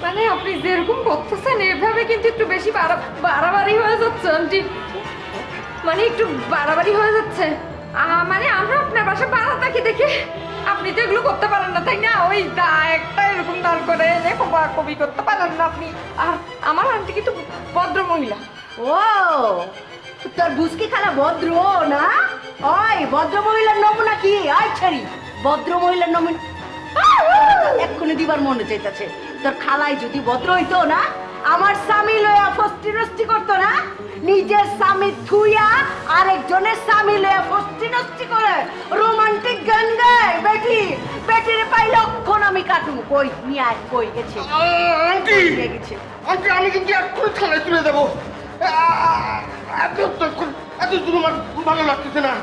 Speaker 8: মানে আপনি যেরকম করতেছেন এভাবে কিন্তু একটু বেশি বাড়াবাড়ি হয়ে যাচ্ছে আন্টি, মানে একটু বাড়াবাড়ি হয়ে যাচ্ছে। মানে আমরা আপনার বাসা বাড়া থাকি দেখে আপনি তো এগুলো করতে পারেন না তাই না? ওই দা একটা এরকম দাঁড় করে লেখো বা কবি করতে পারেন না আপনি। আর আমার আন্টি কিন্তু ভদ্র মহিলা।
Speaker 9: ও তোর বুঝকি খালা ভদ্র না? ওই ভদ্র মহিলার নমুনা কি? আই ছাড়ি ভদ্র মহিলার নমুনা এক্ষুনি দিবার মনে চাইতেছে। তোর খালাই যদি ভদ্র হইতো না, আমার স্বামী লয়া ফস্তি নস্তি করতো না, নিজের স্বামী থুইয়া আরেকজনের স্বামী লয়া ফস্তি নস্তি করে রোমান্টিক গান গায়। বেটি বেটির পাই লক্ষণ আমি কাটুম। কই নিয়ে আয়, কই গেছে?
Speaker 12: আন্টি
Speaker 9: নিয়ে গেছে।
Speaker 12: আন্টি আমি কিন্তু এক্ষুনি থানায় তুলে দেবো। এত শুধু আমার ভালো লাগতেছে না।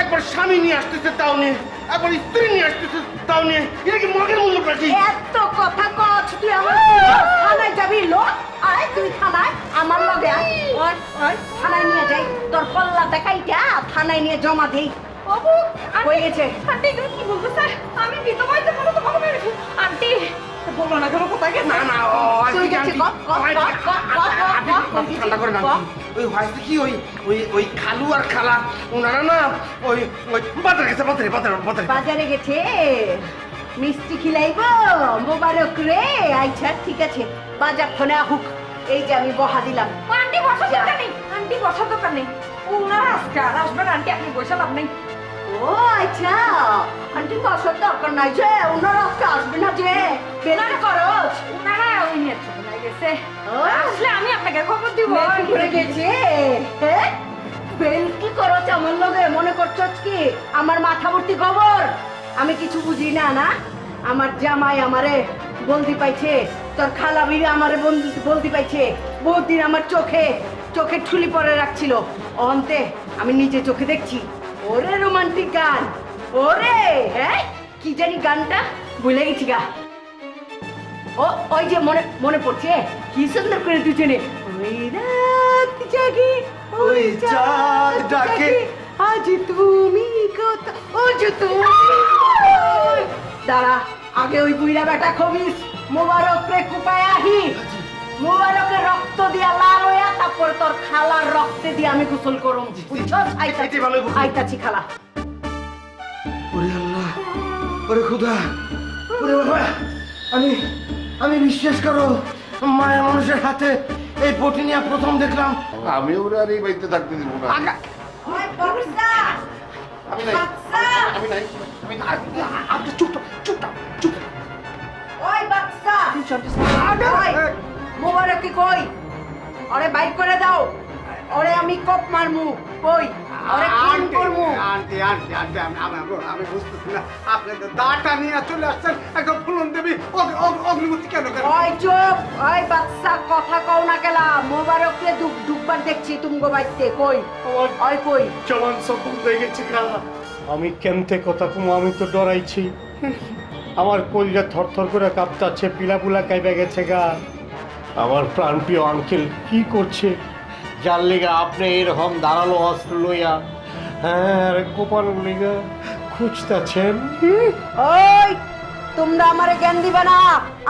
Speaker 12: একবার স্বামী নিয়ে আসতেছে তাও নিয়ে, একবার স্ত্রী নিয়ে আসতেছে তাও নিয়ে, এটা কি মগের মূল্য নাকি?
Speaker 9: এত কথা কছ তুই আমার থানায় যাবি? লো আয় তুই থানায় আমার লগে আয়। ওই ওই থানায় নিয়ে যাই, তোর কল্লা দেখাইটা থানায় নিয়ে জমা দেই।
Speaker 8: বাবু
Speaker 9: হয়ে গেছে।
Speaker 8: আন্টি এগুলো কি বলবো স্যার? আমি বিধবা হয়েছে বলে তোমাকে মেরেছি। আন্টি বলো না কেন, কোথায় গেছে?
Speaker 12: না না
Speaker 9: তুই গেছে ক ক ক
Speaker 12: ঠান্ডা করে না। ওই হয়েছে কি, ওই ওই ওই খালু আর খালা ওনারা না ওই ওই বাজারে গেছে, বাজারে
Speaker 9: বাজারে গেছে মিষ্টি খিলাইব মোবারক রে। আচ্ছা ঠিক আছে, বাজার ফোনে আহুক। এই যে আমি বহা দিলাম।
Speaker 8: আন্টি বসার দরকার নেই, আন্টি বসার দরকার নেই। ওনারা আজকে আর আসবেন, আন্টি আপনি বসে লাভ নেই।
Speaker 9: ও আচ্ছা, আন্টি বসার দরকার নাই যে, ওনারা আজকে আসবে না যে, বেনারে খরচ।
Speaker 8: ওনারা ওই নেত্র কোনায় গেছে,
Speaker 9: ও।
Speaker 8: আসলে আমি আপনাকে খবর দিব।
Speaker 9: ঘুরে গেছে হ্যাঁ? বেল কি করছ আমার লগে? মনে করছস কি আমার মাথা ভর্তি খবর? আমি কিছু বুঝি না না? আমার জামাই আমারে বন্দি পাইছে, তোর খালা বিবি আমারে বন্দি পাইছে। বহুত দিন আমার চোখে ঠুলি পরে রাখছিল, অন্তে আমি নিজে চোখে দেখছি। ওরে রোমান্টিক গান, ওরে হ্যাঁ কি জানি গানটা ভুলে গেছি গা। ও ওই যে মনে পড়ছে, কি সুন্দর করে দুজনে ওই রাত জাগি ওই চাঁদ ডাকে আজ তুমি কোথা, ও যে তুমি। দাঁড়া, আগে ওই বুইরা বেটা খবিস মোবারক রে কুপায় আহি। মোবারকের রক্ত দিয়া লাল হইয়া তারপর তোর খালার রক্তে দিয়ে আমি গোসল করুম। বুঝছস? আইতাছি খালা।
Speaker 12: ওরে আল্লাহ, ওরে খুদা, ওরে বাবা, আমি বিশ্বাস করো মায়া মানুষের হাতে এই বটি নিয়ে প্রথম দেখলাম।
Speaker 5: আমি ওরা আর এই বাড়িতে থাকতে দিব না।
Speaker 9: ওই বর্ষা,
Speaker 5: আমি নাই,
Speaker 9: বাচ্চা,
Speaker 5: আমি নাই, আমি নাই।
Speaker 12: আপনি চুপ চুপ।
Speaker 9: ওই বাচ্চা, ওই মোবারক কই? ওরে বাইর করে দাও, ওরে আমি কপ মারমু। কই ওরে খুন করমু।
Speaker 11: আন্টি আমি বুঝতেছি না, আপনি তো দাটা নিয়ে চলে আসছেন, একদম ফুলন দেবী অগ্নিমূর্তি কেন কেন?
Speaker 9: ওই চুপ, ওই বাচ্চা কথা কও না কেলা। মোবারককে ডুববার দেখছি তুমগো বাইতে। কই ওই কই?
Speaker 11: জওয়ান সফল হয়ে গেছে খালা। আমি কেমতে কথা কমু, আমি তো ডরাইছি। আমার কলিজা থরথর করে কাঁপতাছে, পিলাপুলা কাইবে গেছে গা। আমার প্রাণপ্রিয় আঙ্কেল কি করছে?
Speaker 2: যার লিগা আপনি এরকম দাঁড়ালো অস্ত্র লইয়া
Speaker 11: হ্যাঁ গোপাল লিগা খুঁজতেছেন।
Speaker 9: ওই তোমরা আমারে জ্ঞান দিবে না,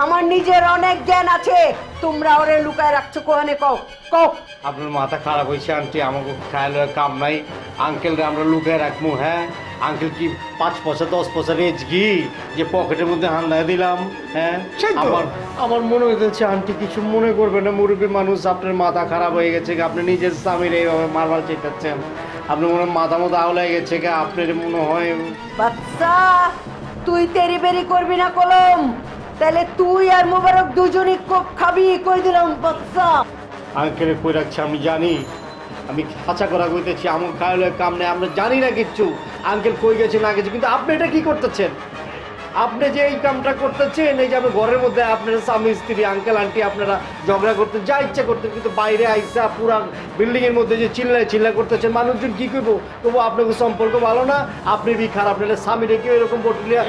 Speaker 9: আমার নিজের অনেক জ্ঞান আছে। তোমরা ওরে লুকায় রাখছো কোহানে? কও কও।
Speaker 2: আপনার মাথা খারাপ হয়েছে আন্টি, আমাকে খায়াল কাম নাই। আঙ্কেলরে আমরা লুকায় রাখবো? হ্যাঁ আঙ্কেল কি 5 পয়সা 10 পয়সা রেজ কি যে পকেটের মধ্যে হান্দায় দিলাম? হ্যাঁ আমার মনে হইতেছে আন্টি কিছু মনে করবেন না, মুরব্বী মানুষ, আপনার মাথা খারাপ হয়ে গেছে, আপনি নিজের স্বামীর এইভাবে মারবার চেষ্টাচ্ছেন। আপনি মনে হয় মাথা আউলাই গেছে, আপনার মনে হয়।
Speaker 9: বাচ্চা তুই তেরি বেরি করবি না কলম, তাহলে তুই আর মোবারক দুজনই কোপ খাবি, কই দিলাম বাচ্চা।
Speaker 2: আঙ্কেলে কই রাখছে আমি জানি, আমি খাঁচা করা কইতেছি, আমার খায়াল কাম নেই, আমরা জানি না কিচ্ছু আঙ্কেল কই গেছে না গেছে। কিন্তু আপনি এটা কি করতেছেন? আপনি যে এই কামটা করতেছেন, এই যে আমি ঘরের মধ্যে আপনার স্বামী স্ত্রী আঙ্কেল আন্টি আপনারা ঝগড়া করতে যা ইচ্ছা করতেন, কিন্তু বাইরে আইসা পুরা বিল্ডিং এর মধ্যে যে চিল্লা করতেছেন, মানুষজন কি করবো? তবু আপনাকে সম্পর্ক ভালো না, আপনি বি খারাপ, নাহলে স্বামী রেখে এরকম বটলিয়া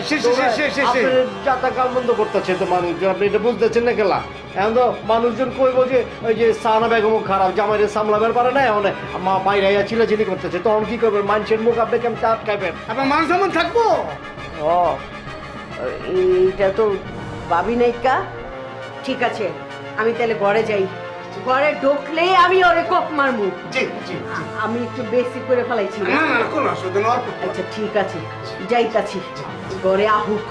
Speaker 2: যাতা কাল বন্ধ করতেছেন তো মানুষজন। আপনি এটা বুঝতেছেন না খেলা? এখন তো মানুষজন কইব যে ওই যে সানা বেগমও খারাপ, জামাইরে সামলাবার পারে না, এখন মা বাইরে আইয়া চিল্লাচিল্লি করতেছে, তখন কি করবেন? মানুষের মুখ আপনি কেমন আটকাইবেন?
Speaker 11: আপনার মান সম্মান থাকবো?
Speaker 9: ও এইটা তো ভাবি নাই কা। ঠিক আছে আমি তাহলে ঘরে যাই, ঘরে ঢুকলে আমি ওরে কোপ মারমু। আমি একটু বেশি করে ফেলাইছি।
Speaker 11: না কোনো অসুবিধা না।
Speaker 9: আচ্ছা ঠিক আছে, যাইতাছি।
Speaker 2: ঘরে আহুক।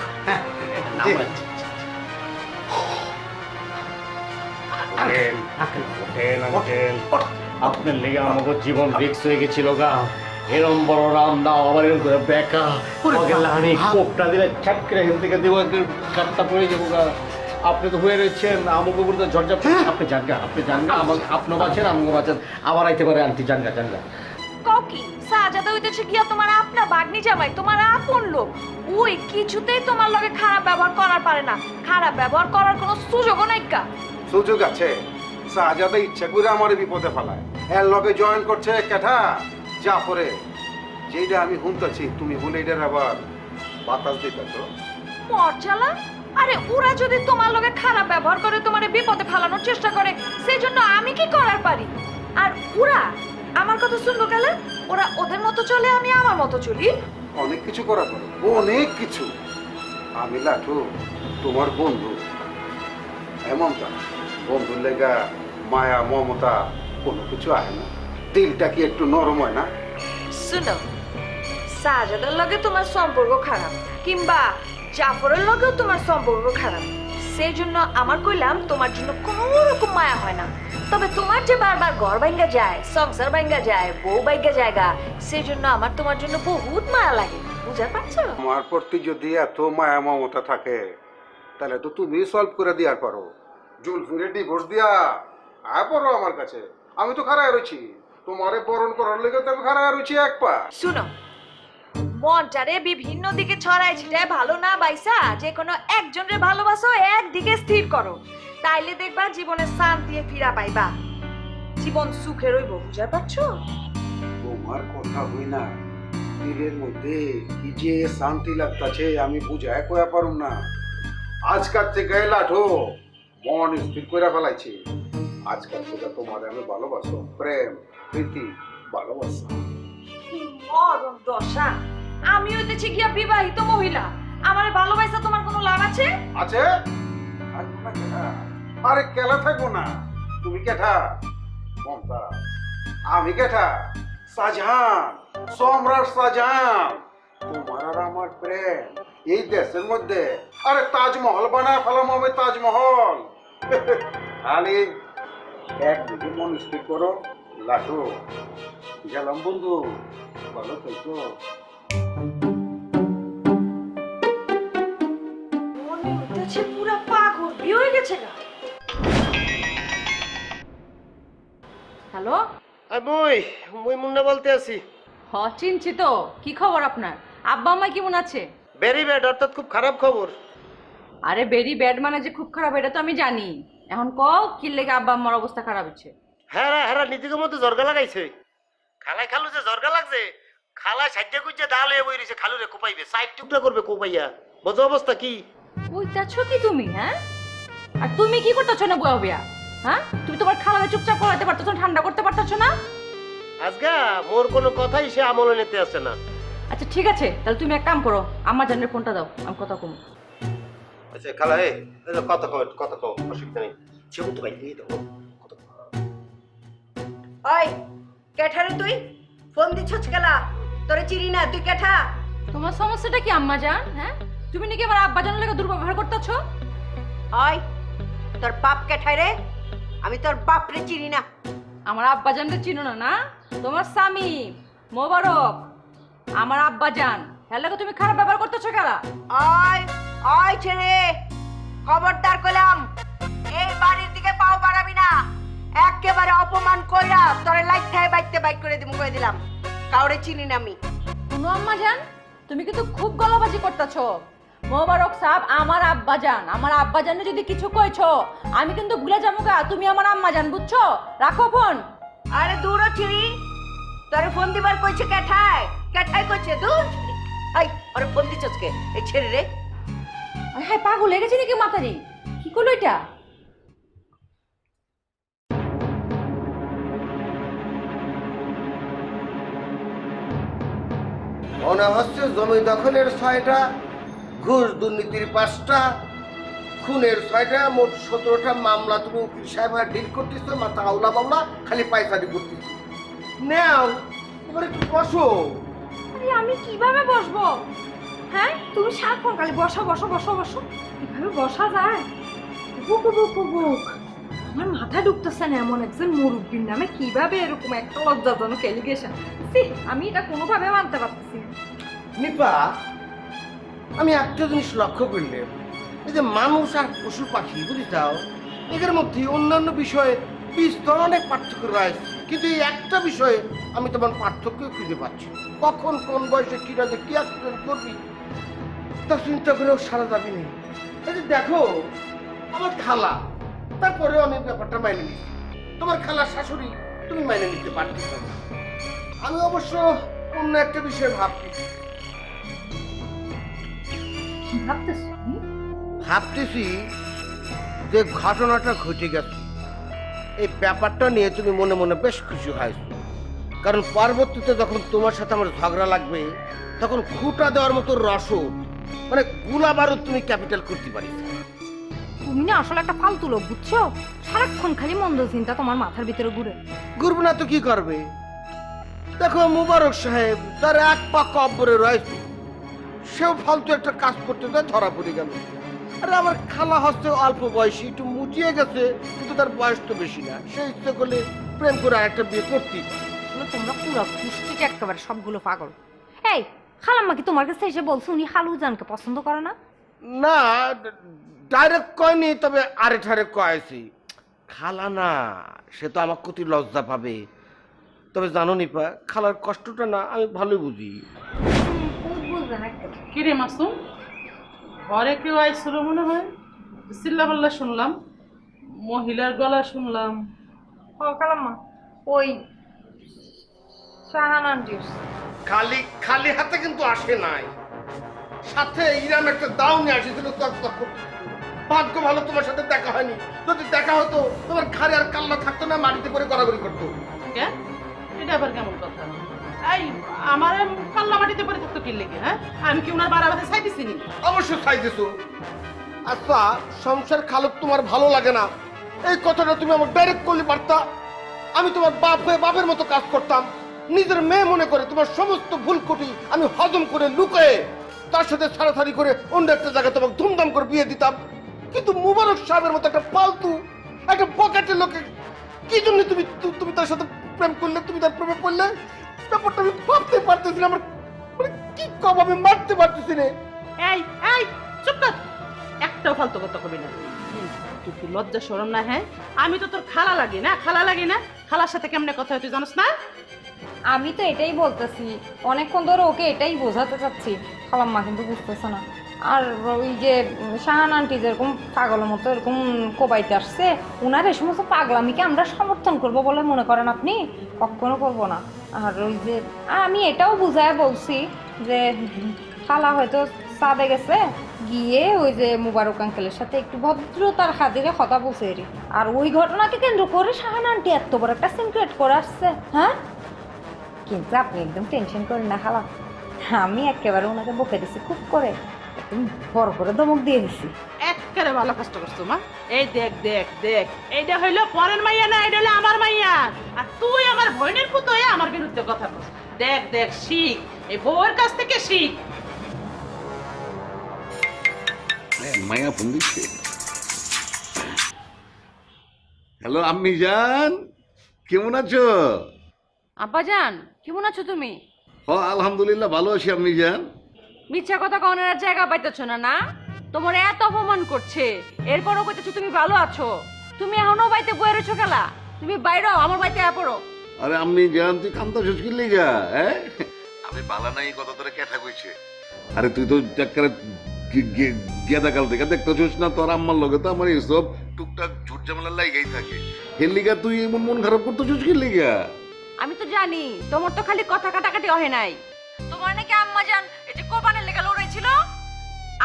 Speaker 11: আপনার লেগে আমাকে জীবন রিক্স হয়ে গেছিল গা, এরম বড় রাম দাও আবার এরম করে বেকা লাহানি কোপটা দিলে ছাটকে এখান থেকে দেবো, একদম কাটটা পড়ে যাবো গা। আপনি তো হয়ে রয়েছেন আমাকে উপর ঝরঝা, আপনি জানগা আমাকে আপনি বাঁচেন আমাকে বাঁচেন, আবার আইতে পারে আন্টি জানগা।
Speaker 8: ককি সাজাদা হইতেছে গিয়া তোমার আপনা বাগনি জামাই, তোমার আপন লোক। ওই কিছুতেই তোমার লগে খারাপ ব্যবহার করার পারে না, খারাপ ব্যবহার করার কোনো সুযোগও নাই কা।
Speaker 12: সুযোগ আছে, সাজাদা ইচ্ছা করে আমার বিপদে ফেলায়, এর লগে জয়েন করছে কেঠা যা পরে। যেটা আমি শুনতেছি তুমি বলে এটার আবার বাতাস দিতেছ।
Speaker 8: মরজালা, আরে ওরা যদি তোমার লগে খারাপ ব্যবহার করে, তোমার বিপদে ফেলানোর চেষ্টা করে, সেই জন্য আমি কি করার পারি? আর ওরা আমার কথা শুনবো গেলে, ওরা ওদের মতো চলে, আমি আমার মতো চলি।
Speaker 12: অনেক কিছু করা পারো, অনেক কিছু। আমি লাঠু তোমার বন্ধু, এমনটা বন্ধুর লেগা মায়া মমতা কোনো কিছু আয় না, দিলটা কি একটু নরম হয় না?
Speaker 8: শুনো, সাজাদার লগে তোমার সম্পর্ক খারাপ, কিংবা জাফরের লগেও তোমার সম্পর্ক খারাপ, সেই জন্য আমার কইলাম তোমার জন্য কোনো রকম মায়া হয় না। তবে তোমার যে বারবার ঘর ভাঙ্গা যায়, সংসার ভাঙ্গা যায়, বউ ভাঙ্গা জায়গা, সেই জন্য আমার তোমার জন্য বহুত মায়া লাগে, বুঝতে পারছো?
Speaker 12: আমার প্রতি যদি এত মায়া মমতা থাকে তাহলে তো তুমি সলভ করে দেওয়ার পারো। জুলফিরে ডিভোর্স দিয়া আয় পড়ো আমার কাছে, আমি তো খারাপ রয়েছি, তোমারে বরণ করার লেগে তো আমি খারাপ রয়েছি এক পা।
Speaker 8: শুনো, মনটারে বিভিন্ন দিকে ছড়াই ছিটায় ভালো না বাইসা, যে কোনো একজনের ভালোবাসো, একদিকে স্থির করো, তাইলে দেখবা জীবনের শান্তি ফিরা পাইবা, জীবন সুখে রইব, বুঝতে পারছো?
Speaker 12: তোমার কথা হই না, দিলের মধ্যে কি যে শান্তি লাগতাছে আমি বুঝায় কয়া পারুম না। আজকাল থেকে লাঠো মন স্থির করে ফেলাইছি, আজকাল থেকে তোমার আমি ভালোবাসো, প্রেম প্রীতি ভালোবাসা।
Speaker 8: মরণ দশা, আমি হইতেছি গিয়া বিবাহিত মহিলা, আমার ভালোবাসা তোমার কোনো লাভ আছে?
Speaker 12: আছে? থাকবো না কেঠা? আরে কেলা থাকবো না? তুমি কেঠা? মমতা। আমি কেঠা? শাহজাহান, সম্রাট শাহজাহান। তোমার আর আমার প্রেম এই দেশের মধ্যে, আরে তাজমহল বানায় ফেলাম আমি, তাজমহল। খালি একদিকে মন স্থির করো, লাঠো গেলাম বন্ধু, ভালো থাকো।
Speaker 8: মনে হইতেছে পুরা পাগল বিয়ে হয়ে গেছে গা। হ্যালো,
Speaker 11: মুই মুন্না বলতে আছি।
Speaker 9: হ, চিনছি তো। কি খবর আপনার? আব্বা আম্মা কেমন আছে?
Speaker 11: ভেরি ব্যাড, অর্থাৎ খুব খারাপ খবর।
Speaker 9: আরে ভেরি ব্যাড মানে যে খুব খারাপ, এটা তো আমি জানি। এখন কও কি লেগে আব্বা আম্মার অবস্থা খারাপ হচ্ছে?
Speaker 11: হ্যাঁ নিজেকে মতো জর্গা লাগাইছে। খালাই খালু যে জর্গা লাগছে, খালায় সাইডে কুইজে ডাল হয়ে বই রয়েছে, খালুরে কোপাইবে, সাইড টুকরা করবে কোপাইয়া। বোঝো অবস্থা কি?
Speaker 9: কইতাছো কি তুমি? হ্যাঁ, আর তুমি কি করতেছো না বুয়া বিয়া? হ্যাঁ, তুমি তোমার খালারে চুপচাপ করাতে পারতেছো, ঠান্ডা করতে পারতেছো না?
Speaker 11: আজগা মোর কোনো কথাই সে আমলে নিতে আসে না।
Speaker 9: আচ্ছা ঠিক আছে, তাহলে তুমি এক কাম করো, আমার জানের ফোনটা দাও, আমি কথা কম।
Speaker 11: আচ্ছা খালা, হে কথা কও, অসুবিধা নেই। যেহেতু ভাই এই দেখো
Speaker 13: ওই কেঠারে, তুই ফোন দিচ্ছস কেলা? তোরে চিনি না, তুই কেঠা?
Speaker 9: তোমার সমস্যাটা কি আম্মা জান? হ্যাঁ, তুমি নাকি আমার আব্বা জানের লেগে দুর্ব্যবহার করতেছো?
Speaker 13: ওই তোর বাপ কেঠাই রে? আমি তোর বাপ রে চিনি না।
Speaker 9: আমার আব্বা জানকে চিনো না? না, তোমার স্বামী মোবারক আমার আব্বা জান, এর লেগে তুমি খারাপ ব্যবহার করতেছো কেলা?
Speaker 13: ওই ছেড়ে, খবরদার কইলাম, এই বাড়ির দিকে পাও বাড়াবি না, একেবারে অপমান কইরা তোরে লাইট খাই বাইতে বাইক করে দিমু, কই দিলাম। কাউরে চিনি না আমি।
Speaker 9: শুনো আম্মা জান, তুমি কিন্তু খুব গলাবাজি করতেছো। মোবারক সাহেব আমার আব্বা জান, আমার আব্বা জানে যদি কিছু কইছো আমি কিন্তু ভুলে যাবো গা, তুমি আমার আম্মা জান, বুঝছো? রাখো ফোন।
Speaker 13: আরে দূর চিড়ি, তোরে ফোন দিবার কইছে কেঠাই? কেঠাই কইছে দূর। এই ওরে ফোন দিছস কে? এই ছেড়ে রে।
Speaker 9: হ্যাঁ, পাগল লেগেছে নাকি মাথারি? কি করলো এটা?
Speaker 12: মনে হচ্ছে জমি দখলের 6টা, ঘুষ দুর্নীতির 5টা, খুনের 6টা, মোট 17টা মামলা তুমি উকিল সাহেব ডিল করতেছো, মাথা আউলা মামলা, খালি পয়সাদি করতেছো। নাও এবারে একটু বসো।
Speaker 8: আরে আমি কিভাবে বসবো?
Speaker 9: হ্যাঁ তুমি সারাক্ষণ খালি বসো বসো বসো বসো, এভাবে বসা যায়? বুক বুক বুক, আমার মাথায় ঢুকতেছে না এমন একজন মুরব্বীর নামে কিভাবে এরকম একটা লজ্জাজনক এলিগেশন। আমি এটা কোনোভাবে মানতে পারতেছি না।
Speaker 12: নিপা, আমি একটা জিনিস লক্ষ্য করলাম, এই যে মানুষ আর পশু পাখি বুঝিটাও এদের মধ্যে অন্যান্য বিষয়ে বিস্তর অনেক পার্থক্য রয়েছে, কিন্তু এই একটা বিষয়ে আমি তোমার পার্থক্য খুঁজে পাচ্ছি। কখন কোন বয়সে কি রাজে কি অ্যাক্সিডেন্ট করবি তা চিন্তা করেও সারা যাবি না। এই যে দেখো আমার খালা, তারপরেও আমি ব্যাপারটা মাইনে নিচ্ছি। তোমার খালার শাশুড়ি তুমি মাইনে নিতে পারতেছ না। আমি অবশ্য অন্য একটা বিষয়ে ভাবতেছি।
Speaker 9: কি ভাবতেছ?
Speaker 12: ভাবতেছি যে ঘটনাটা ঘটে গেছে এই ব্যাপারটা নিয়ে তুমি মনে মনে বেশ খুশি হয়েছো, কারণ পরবর্তীতে যখন তোমার সাথে আমার ঝগড়া লাগবে তখন খুঁটা দেওয়ার মতো রসদ মানে গুলা বারুদ তুমি ক্যাপিটাল করতে পারিস।
Speaker 9: তুমি না আসলে একটা ফালতু লোক, বুঝছো? সারাক্ষণ খালি মন্দ চিন্তা তোমার মাথার ভিতরে ঘুরে।
Speaker 12: ঘুরবে না তো কি করবে? দেখো মুবারক সাহেব তার এক পা কব্বরে রয়েছে, সেও ফালতু একটা কাজ করতে যায় ধরা পড়ে গেল। আরে আমার খালা হস্তে অল্প বয়সী, একটু মুটিয়ে গেছে, কিন্তু তার বয়স তো বেশি না, সে ইচ্ছে করলে প্রেম করে আরেকটা বিয়ে করতেই পারে।
Speaker 9: তোমরা পুরো পুষ্টিকে একেবারে সবগুলো পাগল। এই খালাম্মা কি তোমার কাছে এসে বলছো উনি খালুজানকে পছন্দ করে না?
Speaker 12: না ডাইরেক্ট কয়নি, তবে আরে ঠারে কয়েছি। খালা না, সে তো আমার প্রতি লজ্জা পাবে। তবে জানো নিপা, খালার কষ্টটা না আমি ভালোই বুঝি।
Speaker 6: কিরে মাসুম, ঘরে কেউ আইছিল মনে হয়? চিল্লাপাল্লা শুনলাম, মহিলার গলা শুনলাম।
Speaker 9: ও খালাম্মা, ওই শাহান আন্টি।
Speaker 12: খালি খালি হাতে কিন্তু আসে নাই, সাথে ইরান একটা দাও নিয়ে আসেছিল। ভাগ্য ভালো তোমার সাথে দেখা হয়নি, যদি দেখা হতো তোমার ঘাড়ে আর কাল্লা থাকতো না, মাটিতে করে গড়াগড়ি করতো।
Speaker 6: কেন? এটা আবার কেমন কথা? এই আমার কাল্লা মাটিতে পড়ে থাকতো কি লেগে? হ্যাঁ, আমি কি ওনার বাড়াবাড়ি চাইতেছি নি?
Speaker 12: অবশ্যই চাই দিছো। আচ্ছা, সংসার খালক তোমার ভালো লাগে না, এই কথাটা তুমি আমার ডাইরেক্ট করলে পারতা। আমি তোমার বাপ হয়ে বাপের মতো কাজ করতাম, নিজের মেয়ে মনে করে তোমার সমস্ত ভুল কুটি আমি হজম করে লুকিয়ে তার সাথে ছাড়াছাড়ি করে অন্য একটা জায়গায় তোমাকে ধুমধাম করে বিয়ে দিতাম। কিন্তু মুবারক সাহেবের মতো একটা ফালতু একটা পকেটের লোকে কি জন্য তুমি তুমি তার সাথে প্রেম করলে, তুমি তার প্রেমে পড়লে? ব্যাপারটা আমি ভাবতে পারতেছি না, আমার মানে কি কব আমি মারতে পারতেছি না।
Speaker 6: এই এই চুপ কর, একটাও ফালতু কথা কবি না। তুই কি লজ্জা শরম না? হ্যাঁ, আমি তো তোর খালা লাগি না, খালা লাগি না? খালার সাথে কেমনে কথা হয় তুই জানিস না?
Speaker 9: আমি তো এটাই বলতেছি, অনেকক্ষণ ধরে ওকে এটাই বোঝাতে চাচ্ছি, খালাম্মা কিন্তু বুঝতেছে না। আর ওই যে শাহান আন্টি যেরকম পাগলের মতো এরকম কোবাইতে আসছে, ওনার এই সমস্ত পাগলামিকে আমরা সমর্থন করব বলে মনে করেন আপনি? কখনো করবো না। আর ওই যে আমি এটাও বুঝায় বলছি যে খালা হয়তো সাদে গেছে, গিয়ে ওই যে মুবারক আঙ্কেলের সাথে একটু ভদ্রতার খাতিরে কথা বলছে। আর ওই ঘটনাকে কেন্দ্র করে শাহান আন্টি এত বড় একটা সিক্রেট করে আসছে। হ্যাঁ, কিন্তু আপনি একদম টেনশন করেন না খালা, আমি একেবারে ওনাকে বকে দিছি, খুব করে একদম বড় করে ধমক দিয়ে দিছি।
Speaker 6: একেবারে ভালো কষ্ট করছো মা। এই দেখ দেখ দেখ, এইটা হইলো পরের মাইয়া না, এটা হলো আমার মাইয়া। আর তুই আমার বোনের পুতো হয়ে আমার বিরুদ্ধে কথা বল। দেখ দেখ, শিখ, এই বউয়ের কাছ থেকে শিখ।
Speaker 5: মায়া ফোন দিচ্ছে। হ্যালো আম্মি জান, কেমন আছো?
Speaker 9: আব্বাজান কেমন আছো তুমি?
Speaker 5: ও আলহামদুলিল্লাহ ভালো আছি আম্মি জান।
Speaker 9: মিথ্যা কথা কওয়ার জায়গা পাইতেছো না? না, তোমার এত অপমান করছে, এরপরও কইতেছো তুমি ভালো আছো। তুমি এখনো বাইতে বয়ে রয়েছো খেলা? তুমি বাইরেও আমার বাইতে পড়ো।
Speaker 5: আরে আম্মি জান, তুই কান্তা সুস্কির লিগা? হ্যাঁ, আমি বালা নাই কত তোরে কেঠা কইছে। আরে তুই তো চাক্কারে গেদা কাল থেকে দেখতেছিস না, তোর আম্মার লগে তো আমার এইসব টুকটাক ঝুট ঝামেলা লাগাই থাকে। হের লিগা তুই এমন মন খারাপ করতেছিস কি লিগা?
Speaker 9: আমি তো জানি তোমার তো খালি কথা কাটাকাটি হয় নাই। তোমার নাকি আম্মা জান এই যে কোরবানের লেগে লড়াইছিল,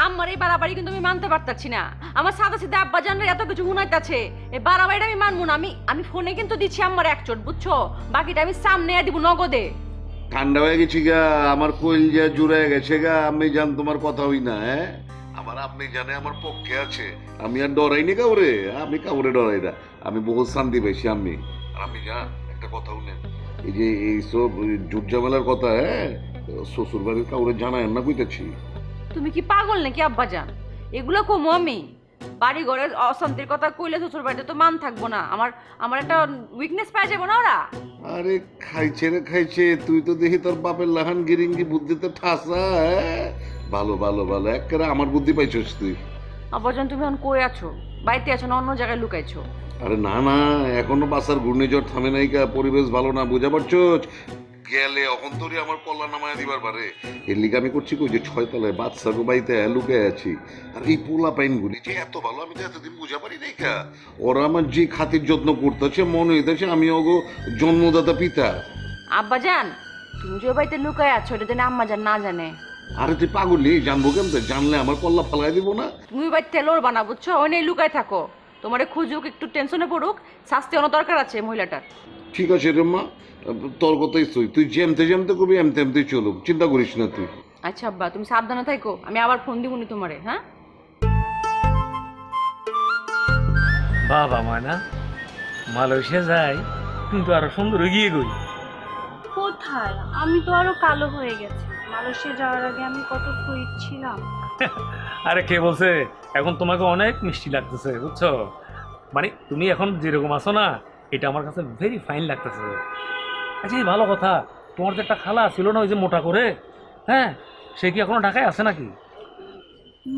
Speaker 9: আম্মার এই বাড়াবাড়ি কিন্তু আমি মানতে পারতাছি না। আমার সাদা সিধা আব্বা জানরে এত কিছু হুনাইতাছে, এই বাড়াবাড়িটা আমি মানবো না। আমি ফোনে কিন্তু দিচ্ছি আম্মার এক চোট, বুঝছো? বাকিটা আমি সামনে দিব নগদে।
Speaker 5: ঠান্ডা হয়ে গেছি গা, আমার কইলজা জুড়ে গেছে গা। আমি জান তোমার কথা হই না। হ্যাঁ, আমার আপনি জানে আমার পক্ষে আছে, আমি আর ডরাইনি কাউরে, আমি কাউরে ডরাই না, আমি বহুত শান্তি পাইছি আমি। আর আমি জান একটা কথা শুনেন, এই যে এইসব ঝুট ঝামেলার কথা, হ্যাঁ, শ্বশুর বাড়ির কাউরে জানায় না কইতেছি।
Speaker 9: তুমি কি পাগল নাকি আব্বাজান? এগুলো কমো আমি। বাড়ি ঘরে অশান্তির কথা কইলে শ্বশুর বাড়িতে তো মান থাকবো না, আমার একটা উইকনেস পাওয়া যাবো না ওরা।
Speaker 5: আরে খাইছে রে খাইছে, তুই তো দেখি তোর বাপের লাহান গিরিঙ্গি বুদ্ধিতে ঠাসা। ভালো ভালো ভালো, একেবারে আমার বুদ্ধি পাইছস তুই।
Speaker 9: আব্বাজান তুমি এখন কই আছো? বাড়িতে আছো না অন্য জায়গায় লুকাইছো?
Speaker 5: আরে না না, এখনো বাসার ঘূর্ণিঝড় থামে নাই কা, পরিবেশ ভালো না, বুঝা পারছস? গেলে অখন তোরই আমার কল্যাণ নামায় দিবার পারে। এর লিগে আমি করছি কই যে 6 তলায় বাদশাহ বাড়িতে লুকে আছি। আর এই পোলা পাইনগুলি যে এত ভালো, আমি তো এতদিন বুঝা পারি নাই কা। ওরা আমার যে খাতির যত্ন করতেছে, মনে হইতেছে আমি ওগো জন্মদাতা পিতা।
Speaker 9: আব্বাজান তুমি যে বাড়িতে লুকাই আছো এটা যেন আম্মাজান না জানে।
Speaker 5: আরে তুই পাগলি, জানবো কেমতে? জানলে আমার কল্লা ফালাই দিব না।
Speaker 9: তুমি বাড়িতে লড়বা না বুঝছো, ওই নিয়ে লুকাই থাকো। তোমারে খুঁজুক, একটু টেনশনে পড়ুক, শাস্তি অনেক দরকার আছে মহিলাটার।
Speaker 5: ঠিক আছে রে মা, তোর কথাই সই। তুই যেমতে যেমতে কবি এমতে এমতে চলুক, চিন্তা করিস না তুই।
Speaker 9: আচ্ছা আব্বা তুমি সাবধানে থাকো, আমি আবার ফোন দিবনি তোমারে। হ্যাঁ
Speaker 7: বাবা ময়না, মালয়েশিয়া যাই কিন্তু আরো সুন্দর গিয়ে গই।
Speaker 14: কোথায়? আমি তো আরো কালো হয়ে গেছি। মালয়েশিয়া যাওয়ার আগে আমি কত সুইট ছিলাম।
Speaker 7: আরে কে বলছে? এখন তোমাকে অনেক মিষ্টি লাগতেছে বুঝছো? মানে তুমি এখন যেরকম আছো না, এটা আমার কাছে ভেরি ফাইন লাগতেছে। আচ্ছা এই ভালো কথা, তোমার যে একটা খালা ছিল না ওই যে মোটা করে, হ্যাঁ সে কি এখনো ঢাকায় আছে নাকি?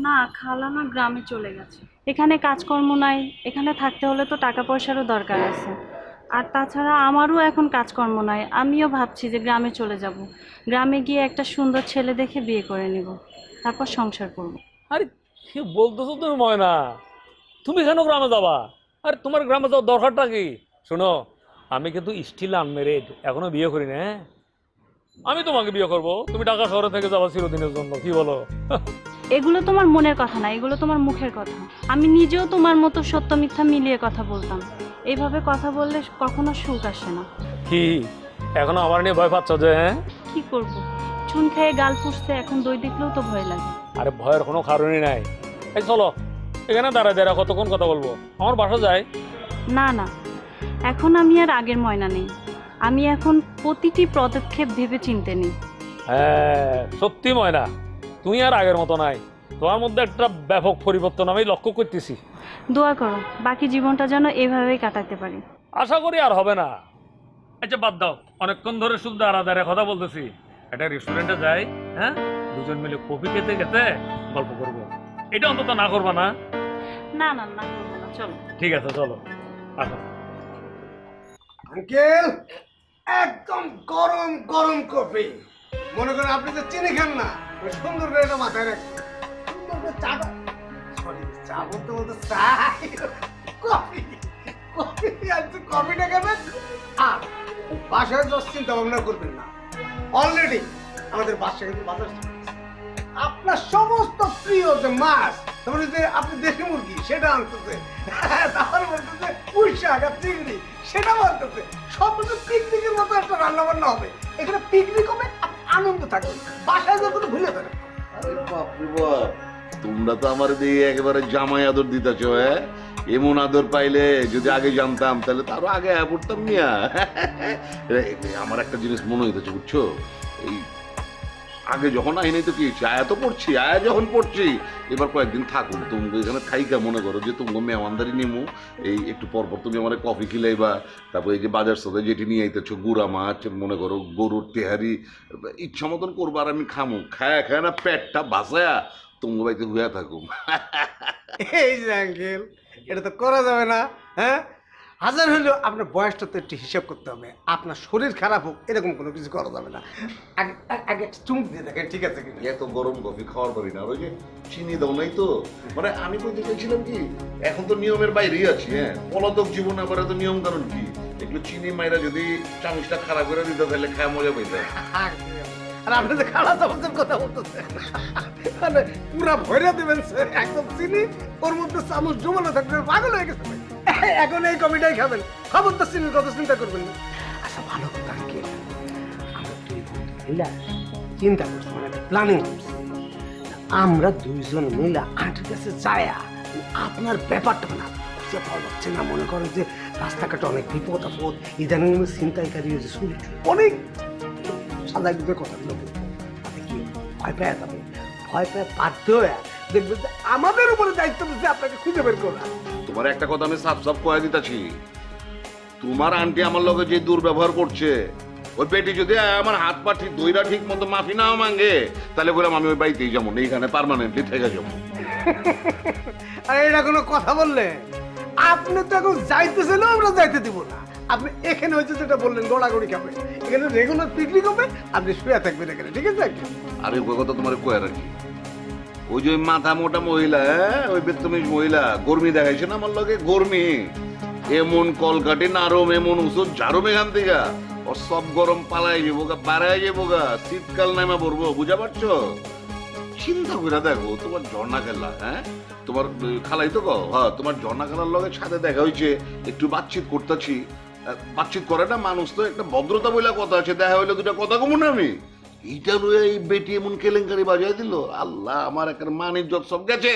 Speaker 14: না, খালা না গ্রামে চলে গেছে। এখানে কাজকর্ম নাই, এখানে থাকতে হলে তো টাকা পয়সারও দরকার আছে। আর তাছাড়া আমারও এখন কাজকর্ম নাই। আমিও ভাবছি যে গ্রামে চলে যাব। গ্রামে গিয়ে একটা সুন্দর ছেলে দেখে বিয়ে করে নিব, তারপর সংসার করব।
Speaker 7: আরে কি বলতেছো তুমি ময়না? তুমি কেন গ্রামে যাবা? আরে তোমার গ্রামে যাওয়ার দরকারটা কি? শোনো, আমি কিন্তু স্টিল আনমেরিড, এখনো বিয়ে করি না। হ্যাঁ আমি তোমাকে বিয়ে করব, তুমি ঢাকা শহরে থেকে যাবা চিরদিনের জন্য, কি বলো?
Speaker 14: এগুলো তোমার মনের কথা না, এগুলো তোমার মুখের কথা। আমি নিজেও তোমার মতো সত্য মিথ্যা মিলিয়ে কথা বলতাম। এইভাবে কথা বললে কখনো সুখ আসে না।
Speaker 7: কি এখনো আমার নিয়ে ভয় পাচ্ছ যে? হ্যাঁ
Speaker 14: কি করব, চুন খেয়ে গাল ফুসছে, এখন দই দেখলেও তো ভয় লাগে।
Speaker 7: আরে ভয়ের কোনো কারণই নাই। এই চলো এখানে দাঁড়ায় দাঁড়া কতক্ষণ কথা বলবো, আমার বাসা যায়।
Speaker 14: না না, এখন আমি আর আগের ময়না নেই। আমি এখন প্রতিটি পদক্ষেপ ভেবে চিনতে নেই।
Speaker 7: হ্যাঁ সত্যি ময়না, তুমি আর আগের মতো নাই। তোমার মধ্যে একটা ব্যাপক পরিবর্তন আমি লক্ষ্য করতেছি।
Speaker 14: দোয়া করো বাকি জীবনটা যেন এভাবেই কাটাতে পারি।
Speaker 7: আশা করি আর হবে না। আচ্ছা বাদ দাও, অনেকক্ষণ ধরে শুধু দাঁড়া দাঁড়া কথা বলতেছি। একটা রেস্টুরেন্টে যাই, হ্যাঁ দুজন মিলে কফি খেতে খেতে গল্প করবো। এটা অন্তত না করবা না?
Speaker 14: না না না করবো না, চলো।
Speaker 7: ঠিক আছে চলো আসো।
Speaker 11: আঙ্কেল, একদম গরম গরম কফি। মনে করেন আপনি তো চিনি খান না, ওই সুন্দর করে এটা মাথায় রাখছেন। সুন্দর করে চাটা, সরি চা বলতে বলতে চাই, কফি কফি আজকে কফিটা খাবেন। আর বাসায় দশ চিন্তা ভাবনা করবেন না, অলরেডি আমাদের বাসায় কিন্তু বাজার চলছে। আপনার সমস্ত প্রিয় যে মাছ, তারপরে যে আপনি দেশি মুরগি সেটা আনতেছে, তারপরে বলতেছে পুঁই শাক আর চিংড়ি সেটা আনতেছে। সব কিছু পিকনিকের মতো একটা রান্না বান্না হবে। এখানে পিকনিক হবে, আপনি আনন্দ থাকবেন, বাসায় যত ভুলে যাবেন।
Speaker 5: আরে বাপরে বাপ, তোমরা তো আমার দিয়ে একেবারে জামাই আদর দিতেছ। হ্যাঁ এমন আদর পাইলে যদি আগে জানতাম তাহলে তো আরো আগে পড়তাম মিয়া। আমার একটা জিনিস মনে হইতেছে বুঝছো, এই আগে যখন আই নাই তো কি হচ্ছে, আয়া তো পড়ছি, আয়া যখন পড়ছি এবার কয়েকদিন থাকুন তুমি এখানে থাইকা। মনে করো যে তুমি মেহমানদারি নিমু, এই একটু পরপর তুমি আমার কফি খিলাইবা, তারপর এই যে বাজার সাথে যেটি নিয়ে আইতেছো গুড়া মাছ, মনে করো গরুর তেহারি, ইচ্ছা মতন করবো। আর আমি খামু, খায়া খায় না পেটটা বাসায়া তোমার বাড়িতে হইয়া থাকুম।
Speaker 11: এই যে আঙ্কেল, এটা তো করা যাবে না। হ্যাঁ হাজার হলেও আপনার বয়সটা তো একটু হিসাব করতে হবে। আপনার শরীর খারাপ হোক এরকম কোনো কিছু করা যাবে না। আগে আগে একটা চুমুক দিয়ে দেখেন, ঠিক আছে কিনা।
Speaker 5: এত গরম কফি খাওয়ার পারি না, ওই যে চিনি দাও নাই তো। মানে আমি কইতে চাইছিলাম কি, এখন তো নিয়মের বাইরেই আছি। হ্যাঁ পলাতক জীবনে আবার এত নিয়ম কারণ কি? এগুলো চিনি মাইরা যদি চামচটা খারাপ করে দিত তাহলে খায় মজা পাইতাম।
Speaker 11: আর আপনি যে খাড়া চামচের কথা বলতেছেন, মানে পুরা ভয়রা দেবেন স্যার, একদম চিনি ওর মধ্যে চামচ জমানো থাকবে, পাগল হয়ে গেছে। এখন এই কমিটাই খাবেন, খবর তো চিনির কথা চিন্তা করবেন না। আচ্ছা ভালো কথা আঙ্কেল, আমরা দুই বন্ধু মিলে চিন্তা করছি, মানে প্ল্যানিং করছি। আমরা দুইজন মিলে আন্টির কাছে যায়া আপনার ব্যাপারটা মানে খুঁজে পাওয়া যাচ্ছে না। মনে করেন যে রাস্তাঘাটে অনেক বিপদ আপদ, ইদানিং ছিনতাইকারী হয়েছে, অনেক সাদা কথাগুলো বলবো, তাতে কি ভয় পেয়ে যাবে।
Speaker 12: ভয় পেয়ে পারতে হয় দেখবেন যে আমাদের উপরে দায়িত্ব দিচ্ছে আপনাকে খুঁজে বের করা।
Speaker 5: তোমার একটা কথা আমি সাফ সাফ কয়ে দিতেছি, তোমার আন্টি আমার লগে যে দুর্ব্যবহার করছে, ওই বেটি যদি আমার হাত পা ঠিক দইরা ঠিক মতো মাফি নাও মাঙ্গে, তাহলে বললাম আমি ওই বাড়িতেই যাবো না, এইখানে পার্মানেন্টলি থেকে যাবো।
Speaker 12: আরে এটা কোনো কথা বললে? আপনি তো এখন যাইতেছেন, আমরা যাইতে দিব না। আপনি এখানে হয়েছে যেটা বললেন গড়াগড়ি খাবে, এখানে রেগুলার পিকনিক হবে, আপনি শুয়ে থাকবেন এখানে, ঠিক আছে?
Speaker 5: আরে ওই কথা তোমার কয়ে রাখি, ওই যে ওই মাথা মোটা মহিলা, ওই বেতমিজ মহিলা গরমি দেখাইছে না আমার লগে, গরমি এমন কলকাটে নারম, এমন উঁচুর ঝাড়ম এখান থেকে, ওর সব গরম পালাই যাবো গা, বাড়াই যাবো গা, শীতকাল নামে পড়বো, বুঝা পারছো? চিন্তা করে দেখো, তোমার ঝর্ণা খেলা, হ্যাঁ তোমার খালাই তো কও, হ্যাঁ তোমার ঝর্ণা খেলার লগে সাথে দেখা হয়েছে, একটু বাতচিত করতেছি, বাতচিত করে না মানুষ, তো একটা ভদ্রতা বলে কথা আছে, দেখা হইলে দুটা কথা কমু না আমি, এইটা রয়ে এই বেটি এমন কেলেঙ্কারি বাজাই দিল, আল্লাহ আমার একটা মান ইজ্জত সব গেছে।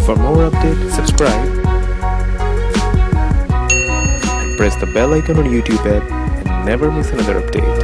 Speaker 15: For more updates, subscribe and press the bell icon on YouTube app and never miss another update.